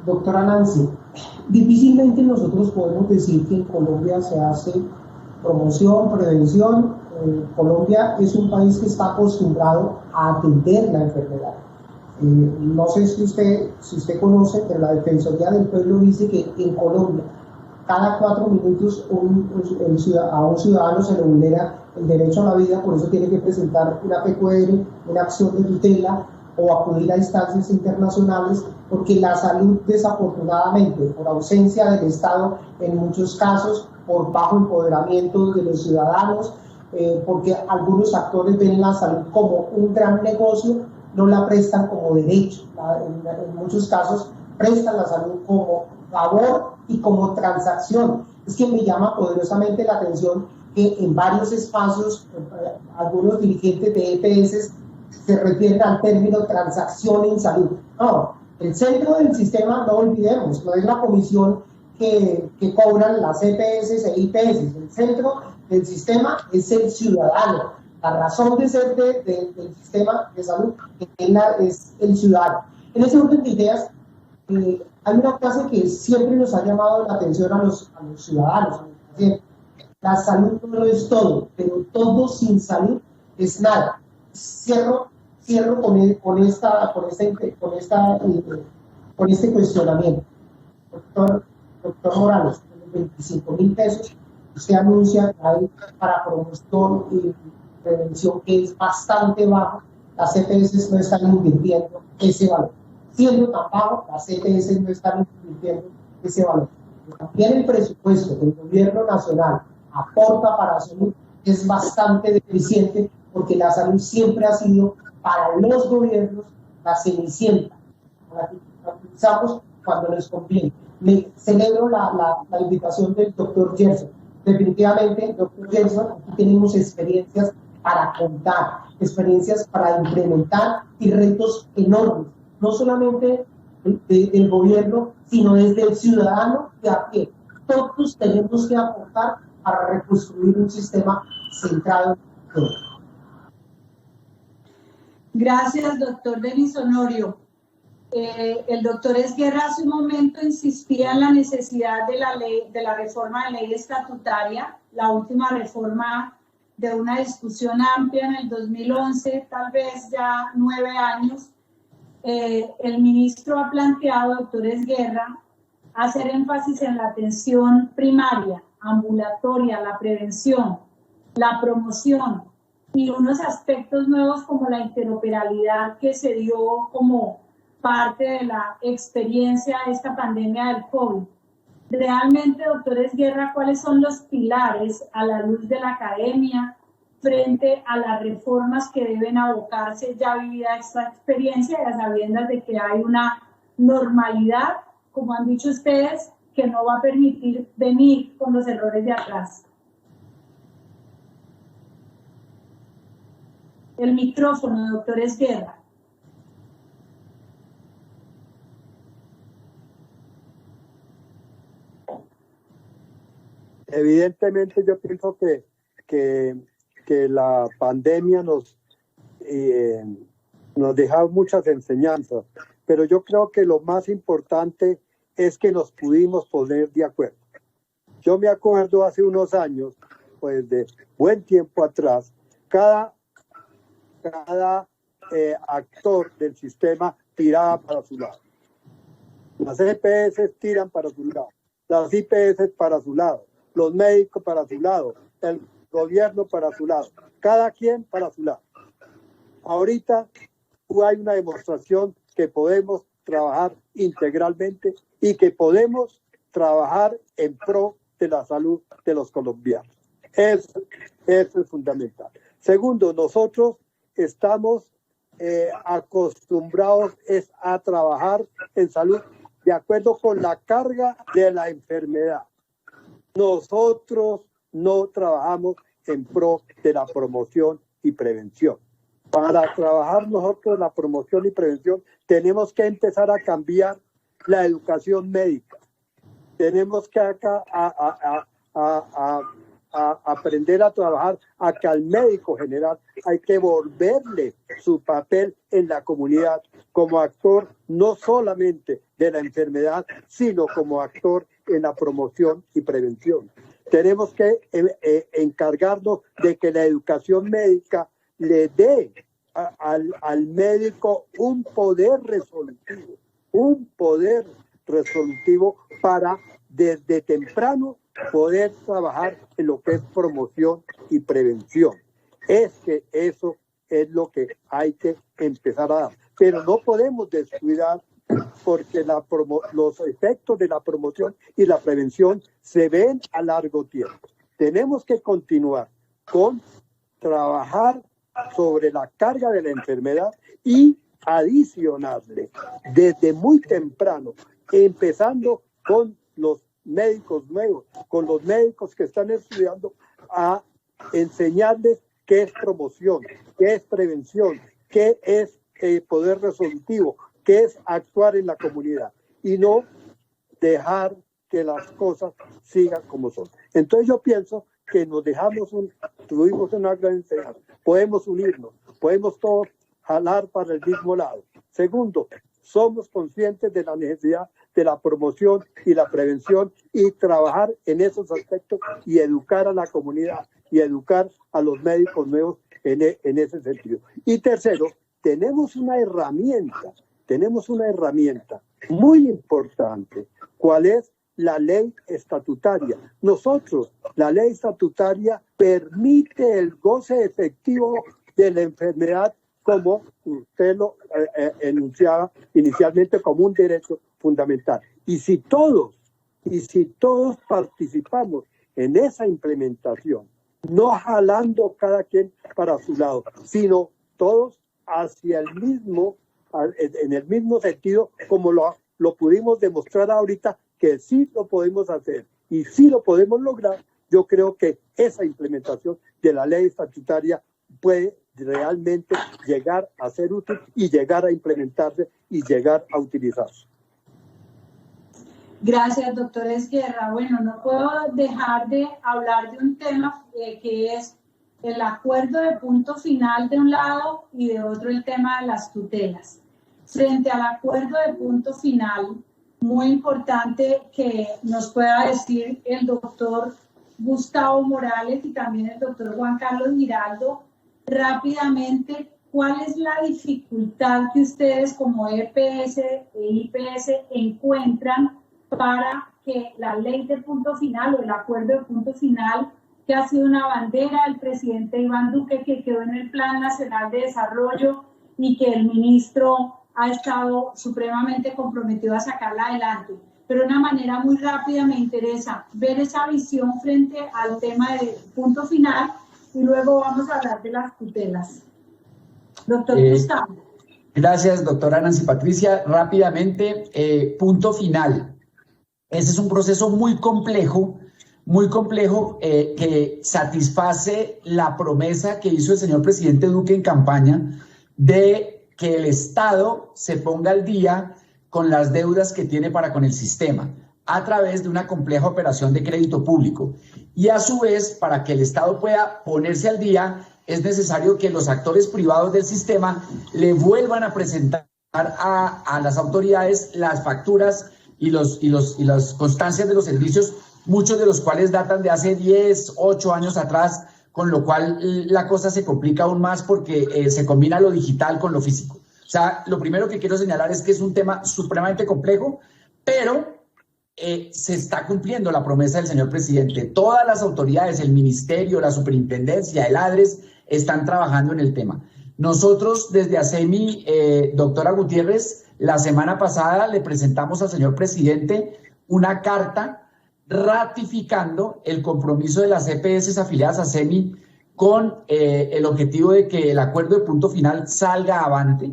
Doctora Nancy, difícilmente nosotros podemos decir que en Colombia se hace promoción, prevención. Colombia es un país que está acostumbrado a atender la enfermedad. No sé si usted conoce, pero la Defensoría del Pueblo dice que en Colombia cada 4 minutos a un ciudadano se le vulnera el derecho a la vida, por eso tiene que presentar una PQR, una acción de tutela o acudir a instancias internacionales, porque la salud, desafortunadamente, por ausencia del Estado en muchos casos, por bajo empoderamiento de los ciudadanos, porque algunos actores ven la salud como un gran negocio, no la prestan como derecho. En muchos casos prestan la salud como favor y como transacción. Es que me llama poderosamente la atención que en varios espacios algunos dirigentes de EPS se refieren al término transacción en salud. No, el centro del sistema, no olvidemos, no es la comisión que cobran las EPS e IPS. El centro del sistema es el ciudadano. La razón de ser del sistema de salud es el ciudadano. En ese orden de ideas, hay una frase que siempre nos ha llamado la atención a los ciudadanos, a los pacientes. La salud no lo es todo, pero todo sin salud es nada. Cierro con este cuestionamiento. Doctor Morales, los 25.000 pesos usted anuncia que hay para promoción y prevención, que es bastante bajo. Las EPS no están invirtiendo ese valor. Siendo tan bajo, las EPS no están invirtiendo ese valor. También el presupuesto del gobierno nacional aporta para salud es bastante deficiente, porque la salud siempre ha sido para los gobiernos la cenicienta, la que utilizamos cuando les conviene. Me celebro la invitación del doctor Gerson. Definitivamente, doctor Gerson, aquí tenemos experiencias para contar, experiencias para implementar y retos enormes, no solamente del gobierno, sino desde el ciudadano de a pie. Todos tenemos que aportar para reconstruir un sistema centrado en el pueblo. Gracias, doctor Denis Honorio. El doctor Esguerra hace un momento insistía en la necesidad de la reforma de ley estatutaria, la última reforma de una discusión amplia en el 2011, tal vez ya 9 años. El ministro ha planteado, doctor Esguerra, hacer énfasis en la atención primaria, ambulatoria, la prevención, la promoción y unos aspectos nuevos como la interoperabilidad que se dio como parte de la experiencia de esta pandemia del COVID. Realmente, doctor Esguerra, ¿cuáles son los pilares a la luz de la academia frente a las reformas que deben abocarse ya vivida esta experiencia y a sabiendas de que hay una normalidad, como han dicho ustedes, que no va a permitir venir con los errores de atrás? El micrófono, doctor Esguerra. Evidentemente yo pienso que la pandemia nos deja muchas enseñanzas, pero yo creo que lo más importante es que nos pudimos poner de acuerdo. Yo me acuerdo hace unos años, pues de buen tiempo atrás, cada actor del sistema tiraba para su lado. Las EPS tiran para su lado, las IPS para su lado, los médicos para su lado, el gobierno para su lado, cada quien para su lado. Ahorita hay una demostración que podemos trabajar integralmente y que podemos trabajar en pro de la salud de los colombianos. Eso es fundamental. Segundo, nosotros estamos acostumbrados a trabajar en salud de acuerdo con la carga de la enfermedad. Nosotros no trabajamos en pro de la promoción y prevención. Para trabajar nosotros en la promoción y prevención tenemos que empezar a cambiar la educación médica. Tenemos que aprender a trabajar a que al médico general hay que volverle su papel en la comunidad como actor no solamente de la enfermedad, sino como actor en la promoción y prevención. Tenemos que encargarnos de que la educación médica le dé al médico un poder resolutivo para desde temprano poder trabajar en lo que es promoción y prevención. Es que eso es lo que hay que empezar a dar. Pero no podemos descuidar porque los efectos de la promoción y la prevención se ven a largo tiempo. Tenemos que continuar con trabajar sobre la carga de la enfermedad y adicionarle desde muy temprano, empezando con los médicos nuevos, con los médicos que están estudiando, a enseñarles qué es promoción, qué es prevención, qué es poder resolutivo, qué es actuar en la comunidad y no dejar que las cosas sigan como son. Entonces yo pienso que tuvimos una gran enseñanza, podemos unirnos, podemos todos jalar para el mismo lado. Segundo, somos conscientes de la necesidad de la promoción y la prevención y trabajar en esos aspectos y educar a la comunidad y educar a los médicos nuevos en ese sentido. Y tercero, tenemos una herramienta muy importante. ¿Cuál es? La ley estatutaria. La ley estatutaria permite el goce efectivo de la enfermedad como usted lo enunciaba inicialmente como un derecho fundamental. Y si todos participamos en esa implementación, no jalando cada quien para su lado, sino todos hacia en el mismo sentido, como lo pudimos demostrar ahorita, que sí lo podemos hacer y sí lo podemos lograr, yo creo que esa implementación de la ley estatutaria puede realmente llegar a ser útil y llegar a implementarse y llegar a utilizarse. Gracias, doctor Esguerra. Bueno, no puedo dejar de hablar de un tema que es el acuerdo de punto final de un lado y de otro el tema de las tutelas. Frente al acuerdo de punto final, muy importante que nos pueda decir el doctor Gustavo Morales y también el doctor Juan Carlos Giraldo rápidamente cuál es la dificultad que ustedes como EPS e IPS encuentran para que la ley de punto final o el acuerdo de punto final, que ha sido una bandera del presidente Iván Duque, que quedó en el Plan Nacional de Desarrollo y que el ministro ha estado supremamente comprometido a sacarla adelante. Pero de una manera muy rápida me interesa ver esa visión frente al tema de punto final y luego vamos a hablar de las tutelas. Doctor Gustavo. Gracias, doctora Nancy Patricia. Rápidamente, punto final. Ese es un proceso muy complejo que satisface la promesa que hizo el señor presidente Duque en campaña de que el Estado se ponga al día con las deudas que tiene para con el sistema a través de una compleja operación de crédito público. Y a su vez, para que el Estado pueda ponerse al día, es necesario que los actores privados del sistema le vuelvan a presentar a las autoridades las facturas y las constancias de los servicios, muchos de los cuales datan de hace 10, 8 años atrás, con lo cual la cosa se complica aún más porque se combina lo digital con lo físico. O sea, lo primero que quiero señalar es que es un tema supremamente complejo, pero se está cumpliendo la promesa del señor presidente. Todas las autoridades, el ministerio, la superintendencia, el ADRES, están trabajando en el tema. Nosotros desde ASEMI, doctora Gutiérrez, la semana pasada le presentamos al señor presidente una carta ratificando el compromiso de las EPS afiliadas a ASEMI con el objetivo de que el acuerdo de punto final salga avante.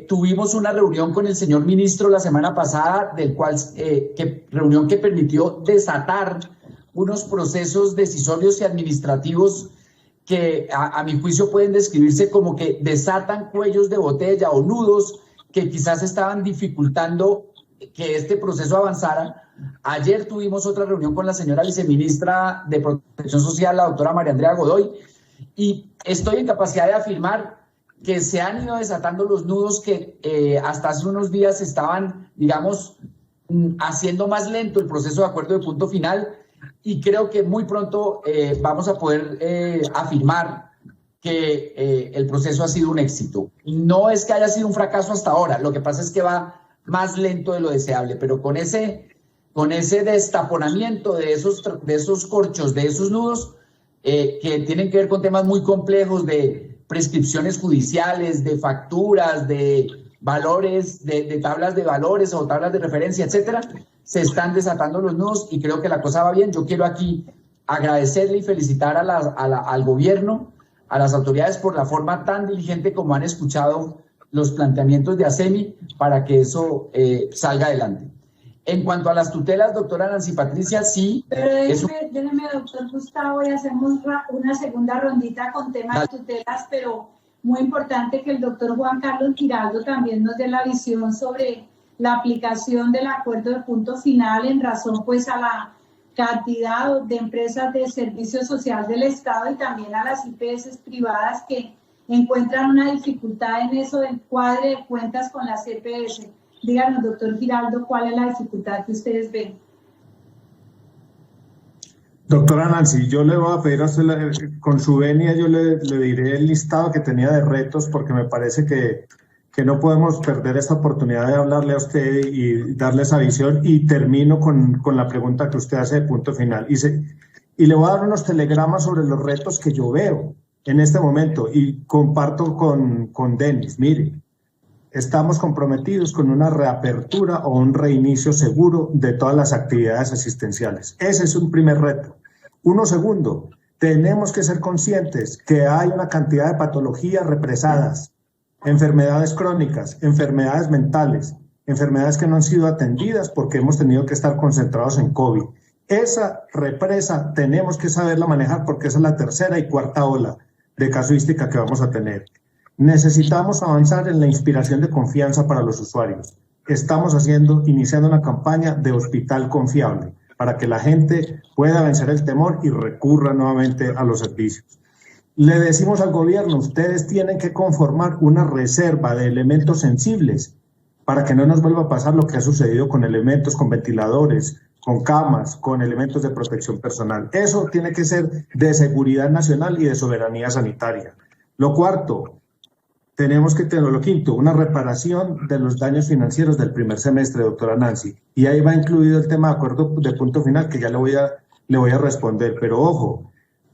Tuvimos una reunión con el señor ministro la semana pasada, reunión que permitió desatar unos procesos decisorios y administrativos que a mi juicio pueden describirse como que desatan cuellos de botella o nudos que quizás estaban dificultando que este proceso avanzara. Ayer tuvimos otra reunión con la señora viceministra de Protección Social, la doctora María Andrea Godoy, y estoy en capacidad de afirmar que se han ido desatando los nudos que hasta hace unos días estaban, digamos, haciendo más lento el proceso de acuerdo de punto final, y creo que muy pronto vamos a poder afirmar que el proceso ha sido un éxito. No es que haya sido un fracaso hasta ahora, lo que pasa es que va más lento de lo deseable, pero con ese destaponamiento de esos corchos, de esos nudos, que tienen que ver con temas muy complejos de prescripciones judiciales, de facturas, de valores, de tablas de valores o tablas de referencia, etcétera, se están desatando los nudos y creo que la cosa va bien. Yo quiero aquí agradecerle y felicitar al gobierno, a las autoridades por la forma tan diligente como han escuchado los planteamientos de ASEMI para que eso salga adelante. En cuanto a las tutelas, doctora Nancy Patricia, sí. Pero déjeme, doctor Gustavo, y hacemos una segunda rondita con temas de tutelas, pero muy importante que el doctor Juan Carlos Giraldo también nos dé la visión sobre la aplicación del acuerdo de punto final en razón pues a la cantidad de empresas de servicio social del Estado y también a las IPS privadas que encuentran una dificultad en eso del cuadre de cuentas con las EPS. Díganos, doctor Giraldo, ¿cuál es la dificultad que ustedes ven? Doctora Nancy, yo le voy a pedir a usted, con su venia, yo le diré el listado que tenía de retos, porque me parece que no podemos perder esta oportunidad de hablarle a usted y darle esa visión, y termino con la pregunta que usted hace de punto final. Y le voy a dar unos telegramas sobre los retos que yo veo en este momento, y comparto con Denis. Mire, estamos comprometidos con una reapertura o un reinicio seguro de todas las actividades asistenciales. Ese es un primer reto. Uno segundo, tenemos que ser conscientes que hay una cantidad de patologías represadas, enfermedades crónicas, enfermedades mentales, enfermedades que no han sido atendidas porque hemos tenido que estar concentrados en COVID. Esa represa tenemos que saberla manejar porque esa es la tercera y cuarta ola. de casuística que vamos a tener. Necesitamos avanzar en la inspiración de confianza para los usuarios. Estamos iniciando una campaña de hospital confiable para que la gente pueda vencer el temor y recurra nuevamente a los servicios. Le decimos al gobierno, ustedes tienen que conformar una reserva de elementos sensibles para que no nos vuelva a pasar lo que ha sucedido con elementos, con ventiladores, con camas, con elementos de protección personal. Eso tiene que ser de seguridad nacional y de soberanía sanitaria. Lo cuarto, tenemos que tener, lo quinto, una reparación de los daños financieros del primer semestre, doctora Nancy. Y ahí va incluido el tema de acuerdo de punto final, que ya le voy a responder. Pero ojo,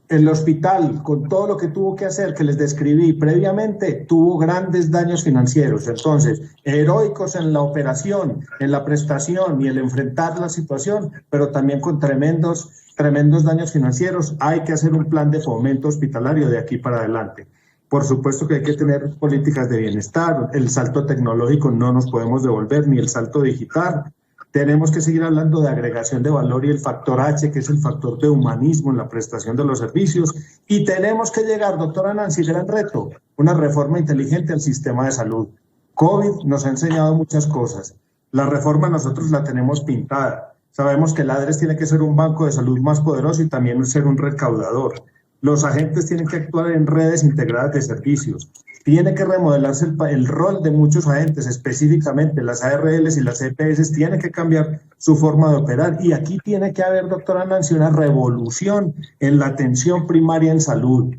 el hospital, con todo lo que tuvo que hacer, que les describí previamente, tuvo grandes daños financieros. Entonces, heroicos en la operación, en la prestación y el enfrentar la situación, pero también con tremendos daños financieros. Hay que hacer un plan de fomento hospitalario de aquí para adelante. Por supuesto que hay que tener políticas de bienestar, el salto tecnológico no nos podemos devolver, ni el salto digital. Tenemos que seguir hablando de agregación de valor y el factor H, que es el factor de humanismo en la prestación de los servicios. Y tenemos que llegar, doctora Nancy, gran reto, una reforma inteligente al sistema de salud. COVID nos ha enseñado muchas cosas. La reforma nosotros la tenemos pintada. Sabemos que el ADRES tiene que ser un banco de salud más poderoso y también ser un recaudador. Los agentes tienen que actuar en redes integradas de servicios. Tiene que remodelarse el rol de muchos agentes, específicamente las ARLs y las EPS tienen que cambiar su forma de operar. Y aquí tiene que haber, doctora Nancy, una revolución en la atención primaria en salud.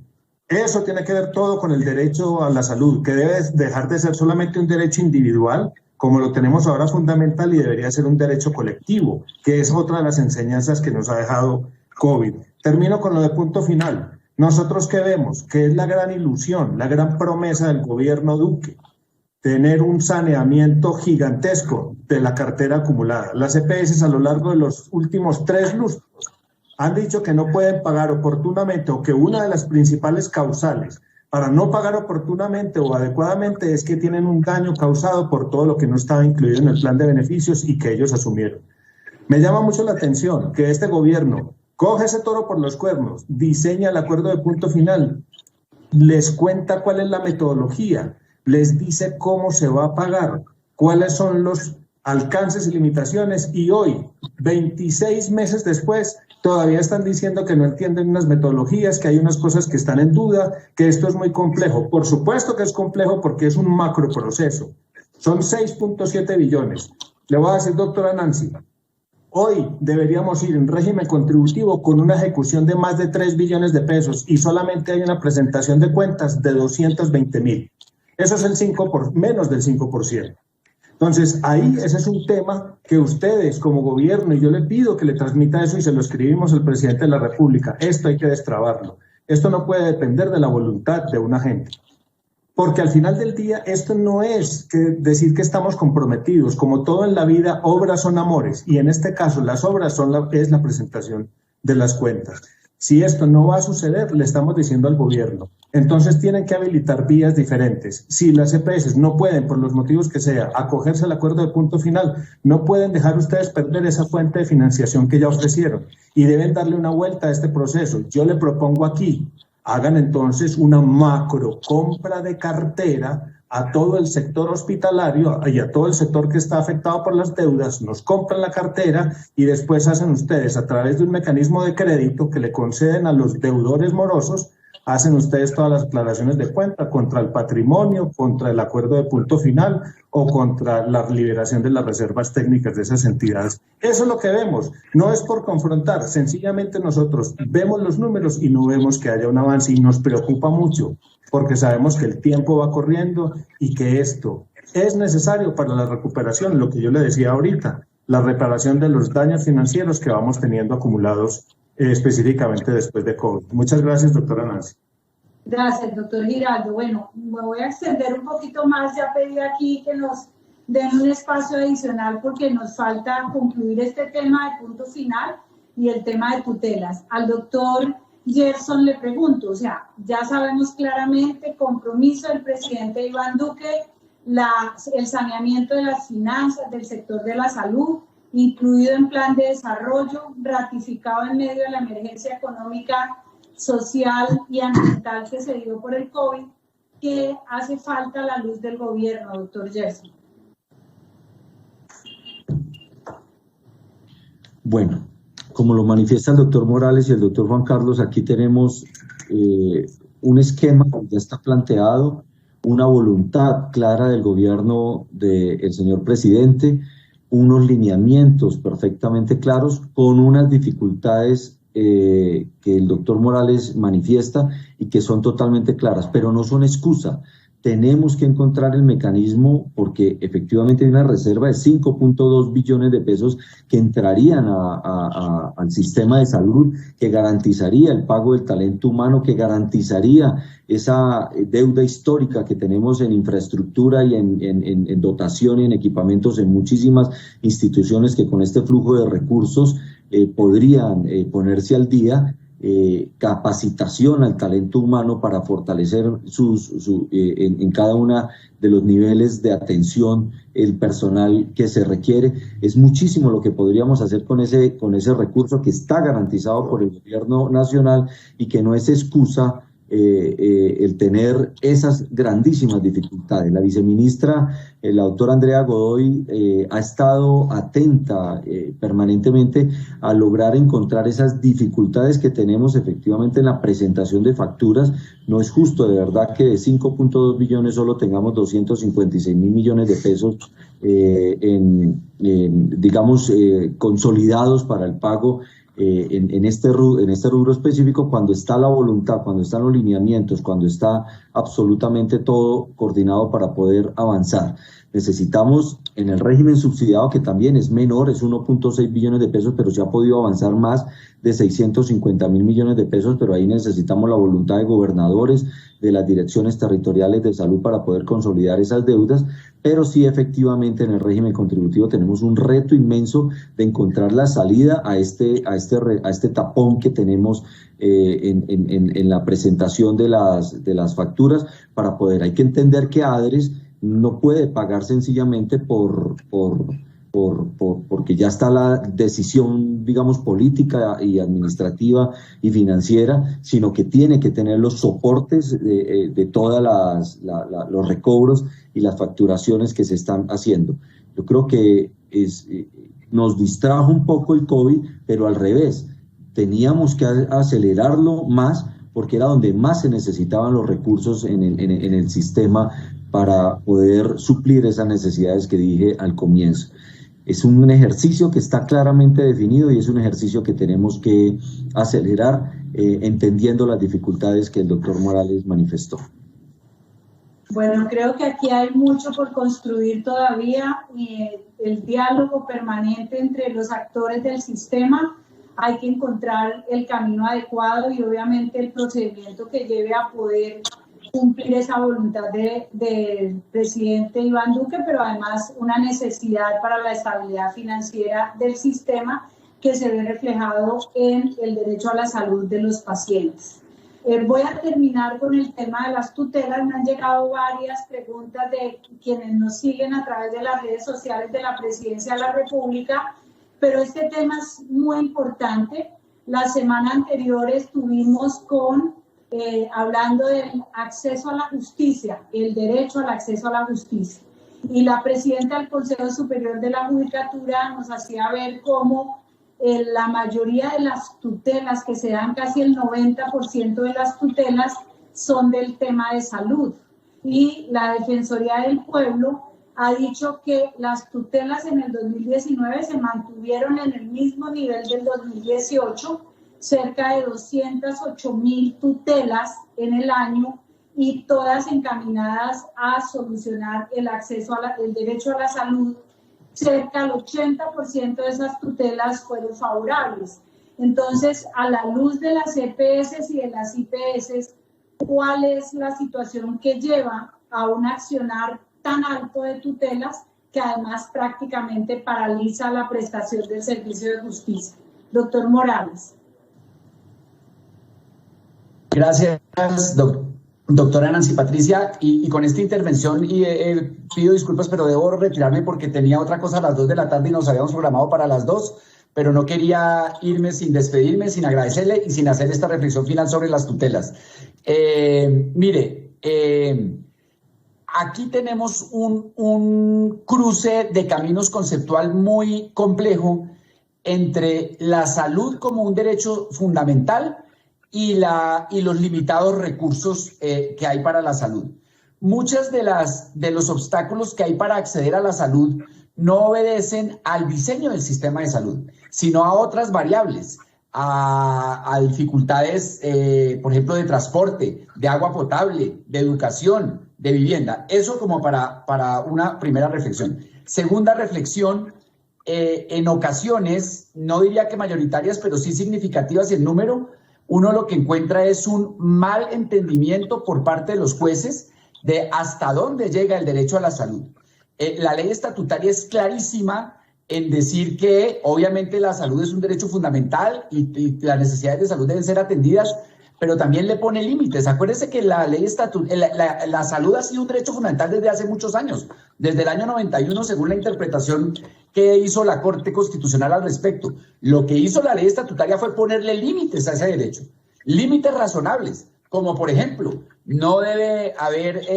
Eso tiene que ver todo con el derecho a la salud, que debe dejar de ser solamente un derecho individual, como lo tenemos ahora fundamental, y debería ser un derecho colectivo, que es otra de las enseñanzas que nos ha dejado COVID. Termino con lo de punto final. Nosotros ¿qué vemos? Que es la gran ilusión, la gran promesa del gobierno Duque, tener un saneamiento gigantesco de la cartera acumulada. Las EPS a lo largo de los últimos 3 lustros han dicho que no pueden pagar oportunamente, o que una de las principales causales para no pagar oportunamente o adecuadamente es que tienen un daño causado por todo lo que no estaba incluido en el plan de beneficios y que ellos asumieron. Me llama mucho la atención que este gobierno coge ese toro por los cuernos, diseña el acuerdo de punto final, les cuenta cuál es la metodología, les dice cómo se va a pagar, cuáles son los alcances y limitaciones, y hoy, 26 meses después, todavía están diciendo que no entienden unas metodologías, que hay unas cosas que están en duda, que esto es muy complejo. Por supuesto que es complejo porque es un macro proceso. Son 6.7 billones. Le voy a decir, doctora Nancy, hoy deberíamos ir en régimen contributivo con una ejecución de más de 3 billones de pesos y solamente hay una presentación de cuentas de 220.000. Eso es menos del 5%. Entonces, ahí ese es un tema que ustedes como gobierno, y yo le pido que le transmita eso y se lo escribimos al presidente de la República, esto hay que destrabarlo. Esto no puede depender de la voluntad de un agente. Porque al final del día esto no es decir que estamos comprometidos. Como todo en la vida, obras son amores, y en este caso las obras es la presentación de las cuentas. Si esto no va a suceder, le estamos diciendo al gobierno, entonces tienen que habilitar vías diferentes. Si las EPS no pueden, por los motivos que sea, acogerse al acuerdo de punto final, no pueden dejar ustedes perder esa fuente de financiación que ya ofrecieron y deben darle una vuelta a este proceso. Yo le propongo aquí, hagan entonces una macro compra de cartera a todo el sector hospitalario y a todo el sector que está afectado por las deudas, nos compran la cartera y después hacen ustedes a través de un mecanismo de crédito que le conceden a los deudores morosos, hacen ustedes todas las declaraciones de cuenta contra el patrimonio, contra el acuerdo de punto final o contra la liberación de las reservas técnicas de esas entidades. Eso es lo que vemos, no es por confrontar, sencillamente nosotros vemos los números y no vemos que haya un avance y nos preocupa mucho porque sabemos que el tiempo va corriendo y que esto es necesario para la recuperación, lo que yo le decía ahorita, la reparación de los daños financieros que vamos teniendo acumulados específicamente después de COVID. Muchas gracias, doctora Nancy. Gracias, doctor Giraldo. Bueno, me voy a extender un poquito más, ya pedí aquí que nos den un espacio adicional porque nos falta concluir este tema de punto final y el tema de tutelas. Al doctor Gerson le pregunto, o sea, ya sabemos claramente compromiso del presidente Iván Duque, el saneamiento de las finanzas del sector de la salud, incluido en plan de desarrollo, ratificado en medio de la emergencia económica social y ambiental que se dio por el COVID, que hace falta a la luz del gobierno, doctor Gerson. Bueno, como lo manifiesta el doctor Morales y el doctor Juan Carlos, aquí tenemos un esquema que ya está planteado, una voluntad clara del gobierno del señor presidente, unos lineamientos perfectamente claros con unas dificultades que el doctor Morales manifiesta y que son totalmente claras, pero no son excusa. Tenemos que encontrar el mecanismo porque efectivamente hay una reserva de 5.2 billones de pesos que entrarían al sistema de salud, que garantizaría el pago del talento humano, que garantizaría esa deuda histórica que tenemos en infraestructura y en dotación y en equipamientos en muchísimas instituciones que con este flujo de recursos podrían ponerse al día. Capacitación al talento humano para fortalecer en cada uno de los niveles de atención el personal que se requiere. Es muchísimo lo que podríamos hacer con ese recurso que está garantizado por el gobierno nacional y que no es excusa el tener esas grandísimas dificultades. La viceministra, la doctora Andrea Godoy, ha estado atenta permanentemente a lograr encontrar esas dificultades que tenemos efectivamente en la presentación de facturas. No es justo, de verdad, que de 5.2 billones solo tengamos 256 mil millones de pesos digamos, consolidados para el pago en este rubro específico, cuando está la voluntad, cuando están los lineamientos, cuando está absolutamente todo coordinado para poder avanzar. Necesitamos en el régimen subsidiado, que también es menor, es 1.6 billones de pesos, pero se ha podido avanzar más de 650 mil millones de pesos, pero ahí necesitamos la voluntad de gobernadores, de las direcciones territoriales de salud para poder consolidar esas deudas, pero sí efectivamente en el régimen contributivo tenemos un reto inmenso de encontrar la salida a este tapón que tenemos en la presentación de las facturas para poder. Hay que entender que ADRES no puede pagar sencillamente porque ya está la decisión, digamos, política y administrativa y financiera, sino que tiene que tener los soportes de todas los recobros y las facturaciones que se están haciendo. Yo creo que nos distrajo un poco el COVID, pero al revés, teníamos que acelerarlo más porque era donde más se necesitaban los recursos en el sistema para poder suplir esas necesidades que dije al comienzo. Es un ejercicio que está claramente definido y es un ejercicio que tenemos que acelerar entendiendo las dificultades que el doctor Morales manifestó. Bueno, creo que aquí hay mucho por construir todavía, el diálogo permanente entre los actores del sistema. Hay que encontrar el camino adecuado y obviamente el procedimiento que lleve a poder cumplir esa voluntad del presidente Iván Duque, pero además una necesidad para la estabilidad financiera del sistema que se ve reflejado en el derecho a la salud de los pacientes. Voy a terminar con el tema de las tutelas. Me han llegado varias preguntas de quienes nos siguen a través de las redes sociales de la Presidencia de la República, pero este tema es muy importante. La semana anterior estuvimos hablando del acceso a la justicia, el derecho al acceso a la justicia. Y la presidenta del Consejo Superior de la Judicatura nos hacía ver cómo la mayoría de las tutelas que se dan, casi el 90% de las tutelas, son del tema de salud. Y la Defensoría del Pueblo ha dicho que las tutelas en el 2019 se mantuvieron en el mismo nivel del 2018, cerca de 208.000 tutelas en el año, y todas encaminadas a solucionar el acceso el derecho a la salud. Cerca del 80% de esas tutelas fueron favorables. Entonces, a la luz de las EPS y de las IPS, ¿cuál es la situación que lleva a un accionar tan alto de tutelas que además prácticamente paraliza la prestación del servicio de justicia? Doctor Morales. Gracias, doctora Nancy Patricia. Y con esta intervención, pido disculpas, pero debo retirarme porque tenía otra cosa a las 2 de la tarde y nos habíamos programado para las 2. pero no quería irme sin despedirme, sin agradecerle y sin hacer esta reflexión final sobre las tutelas. Aquí tenemos un cruce de caminos conceptual muy complejo entre la salud como un derecho fundamental y los limitados recursos que hay para la salud. Muchos de los obstáculos que hay para acceder a la salud no obedecen al diseño del sistema de salud, sino a otras variables, a dificultades, por ejemplo, de transporte, de agua potable, de educación, de vivienda. Eso como para una primera reflexión. Segunda reflexión, en ocasiones, no diría que mayoritarias, pero sí significativas en número, uno lo que encuentra es un mal entendimiento por parte de los jueces de hasta dónde llega el derecho a la salud. La ley estatutaria es clarísima en decir que obviamente la salud es un derecho fundamental y las necesidades de salud deben ser atendidas, pero también le pone límites. Acuérdense que la ley la salud ha sido un derecho fundamental desde hace muchos años, desde el año 91, según la interpretación que hizo la Corte Constitucional al respecto. Lo que hizo la ley estatutaria fue ponerle límites a ese derecho, límites razonables, como por ejemplo, no debe haber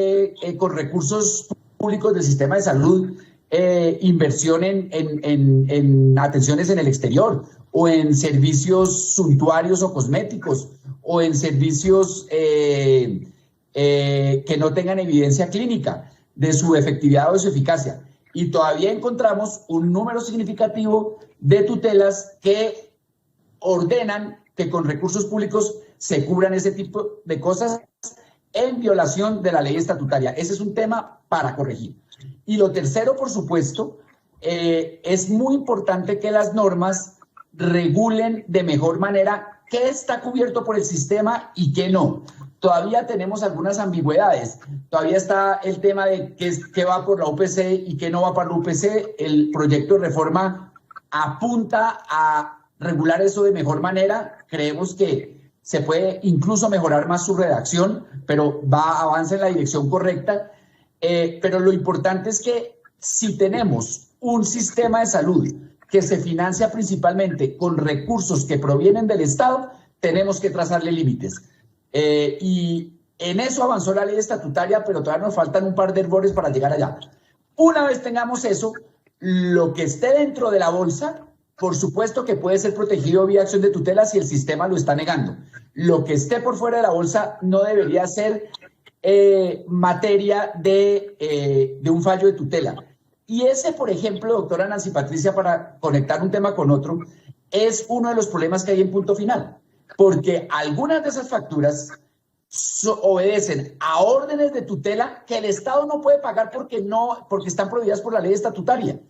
con recursos públicos del sistema de salud inversión en atenciones en el exterior o en servicios suntuarios o cosméticos o en servicios que no tengan evidencia clínica de su efectividad o de su eficacia. Y todavía encontramos un número significativo de tutelas que ordenan que con recursos públicos se cubran ese tipo de cosas en violación de la ley estatutaria. Ese es un tema para corregir. Y lo tercero, por supuesto, es muy importante que las normas regulen de mejor manera qué está cubierto por el sistema y qué no. Todavía tenemos algunas ambigüedades. Todavía está el tema de qué va por la UPC y qué no va para la UPC. El proyecto de reforma apunta a regular eso de mejor manera. Creemos que se puede incluso mejorar más su redacción, pero avanza en la dirección correcta. Pero lo importante es que si tenemos un sistema de salud que se financia principalmente con recursos que provienen del Estado, tenemos que trazarle límites. Y en eso avanzó la ley estatutaria, pero todavía nos faltan un par de errores para llegar allá. Una vez tengamos eso, lo que esté dentro de la bolsa, por supuesto que puede ser protegido vía acción de tutela si el sistema lo está negando. Lo que esté por fuera de la bolsa no debería ser materia de un fallo de tutela. Y ese, por ejemplo, doctora Nancy Patricia, para conectar un tema con otro, es uno de los problemas que hay en Punto Final, porque algunas de esas facturas obedecen a órdenes de tutela que el Estado no puede pagar porque están prohibidas por la ley estatutaria.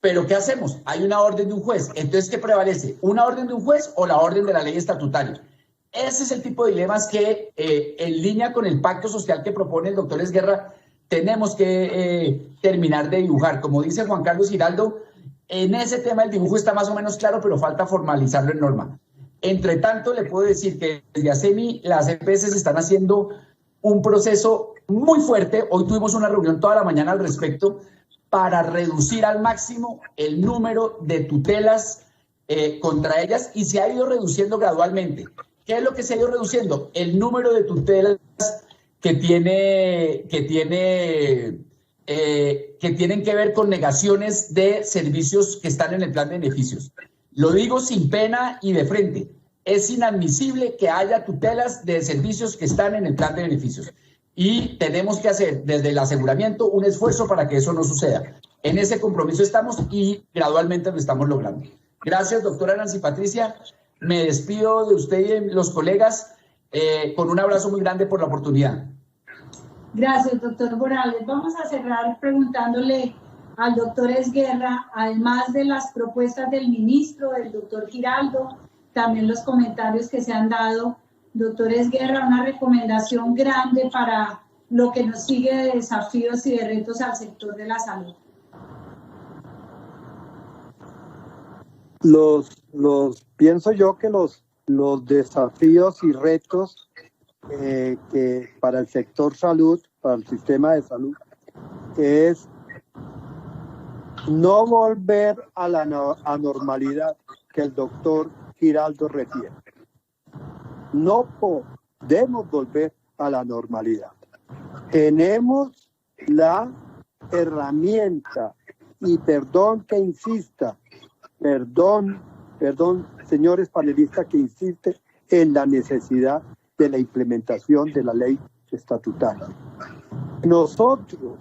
Pero ¿qué hacemos? Hay una orden de un juez. Entonces, ¿qué prevalece? ¿Una orden de un juez o la orden de la ley estatutaria? Ese es el tipo de dilemas que, en línea con el pacto social que propone el doctor Esguerra, tenemos que terminar de dibujar. Como dice Juan Carlos Giraldo, en ese tema el dibujo está más o menos claro, pero falta formalizarlo en norma. Entre tanto, le puedo decir que desde ASEMI las EPS están haciendo un proceso muy fuerte. Hoy tuvimos una reunión toda la mañana al respecto para reducir al máximo el número de tutelas contra ellas, y se ha ido reduciendo gradualmente. ¿Qué es lo que se ha ido reduciendo? El número de tutelas que tienen que ver con negaciones de servicios que están en el plan de beneficios. Lo digo sin pena y de frente. Es inadmisible que haya tutelas de servicios que están en el plan de beneficios. Y tenemos que hacer desde el aseguramiento un esfuerzo para que eso no suceda. En ese compromiso estamos y gradualmente lo estamos logrando. Gracias, doctora Nancy Patricia. Me despido de usted y de los colegas con un abrazo muy grande por la oportunidad. Gracias, doctor Morales. Vamos a cerrar preguntándole al doctor Esguerra, además de las propuestas del ministro, del doctor Giraldo, también los comentarios que se han dado. Doctor Esguerra, una recomendación grande para lo que nos sigue de desafíos y de retos al sector de la salud. Pienso yo que los desafíos y retos que para el sector salud, para el sistema de salud, es no volver a la anormalidad que el doctor Giraldo refiere. No podemos volver a la normalidad. Tenemos la herramienta, y perdón que insista, perdón, señores panelistas, que insiste en la necesidad de la implementación de la ley estatutaria. Nosotros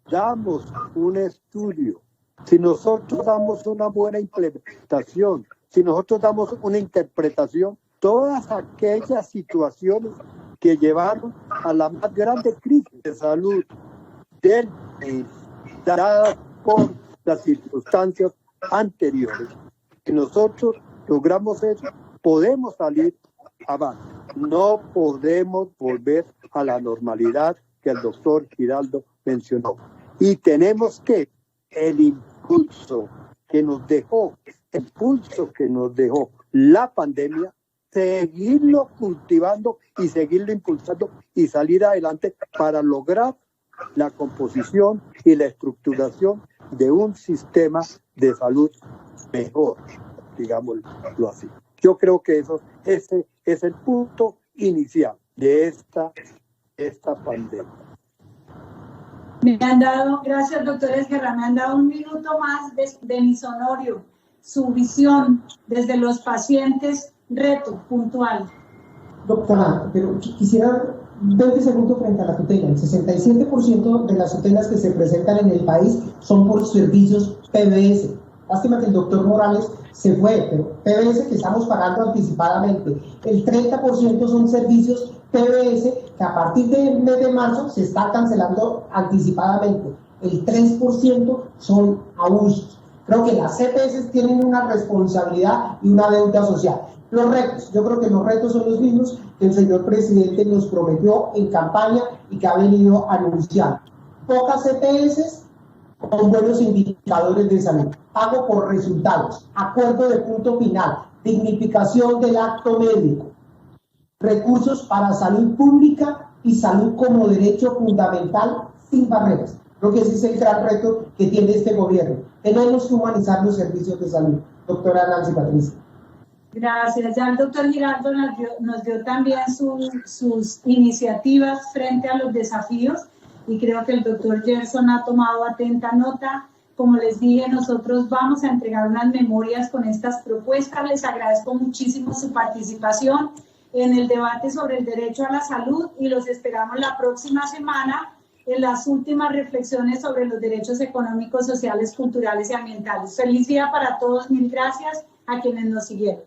damos un estudio, si nosotros damos una buena implementación, si nosotros damos una interpretación, todas aquellas situaciones que llevaron a la más grande crisis de salud del país, dadas por las circunstancias anteriores, si nosotros logramos eso, podemos salir adelante. No podemos volver a la normalidad que el doctor Giraldo mencionó. Y tenemos que el impulso que nos dejó la pandemia, seguirlo cultivando y seguirlo impulsando y salir adelante para lograr la composición y la estructuración de un sistema de salud mejor, digámoslo así. Yo creo que ese es el punto inicial de esta pandemia. Me han dado, gracias doctor Esguerra, me han dado un minuto más de mi Honorio, su visión desde los pacientes, reto puntual. Doctora, pero quisiera 20 segundos frente a la tutela. El 67% de las tutelas que se presentan en el país son por servicios PBS. Lástima que el doctor Morales se fue, pero PBS que estamos pagando anticipadamente. El 30% son servicios PBS que a partir del mes de marzo se está cancelando anticipadamente. El 3% son abusos. Creo que las CPS tienen una responsabilidad y una deuda social. Los retos, yo creo que los retos son los mismos que el señor presidente nos prometió en campaña y que ha venido anunciando. Pocas CPS con buenos indicadores de salud, pago por resultados, acuerdo de punto final, dignificación del acto médico, recursos para salud pública y salud como derecho fundamental sin barreras. Creo que ese es el gran reto que tiene este gobierno. Tenemos que humanizar los servicios de salud. Doctora Nancy Patricia. Gracias. Ya el doctor Giraldo nos dio también sus iniciativas frente a los desafíos y creo que el doctor Gerson ha tomado atenta nota. Como les dije, nosotros vamos a entregar unas memorias con estas propuestas. Les agradezco muchísimo su participación en el debate sobre el derecho a la salud y los esperamos la próxima semana en las últimas reflexiones sobre los derechos económicos, sociales, culturales y ambientales. Feliz día para todos. Mil gracias a quienes nos siguieron.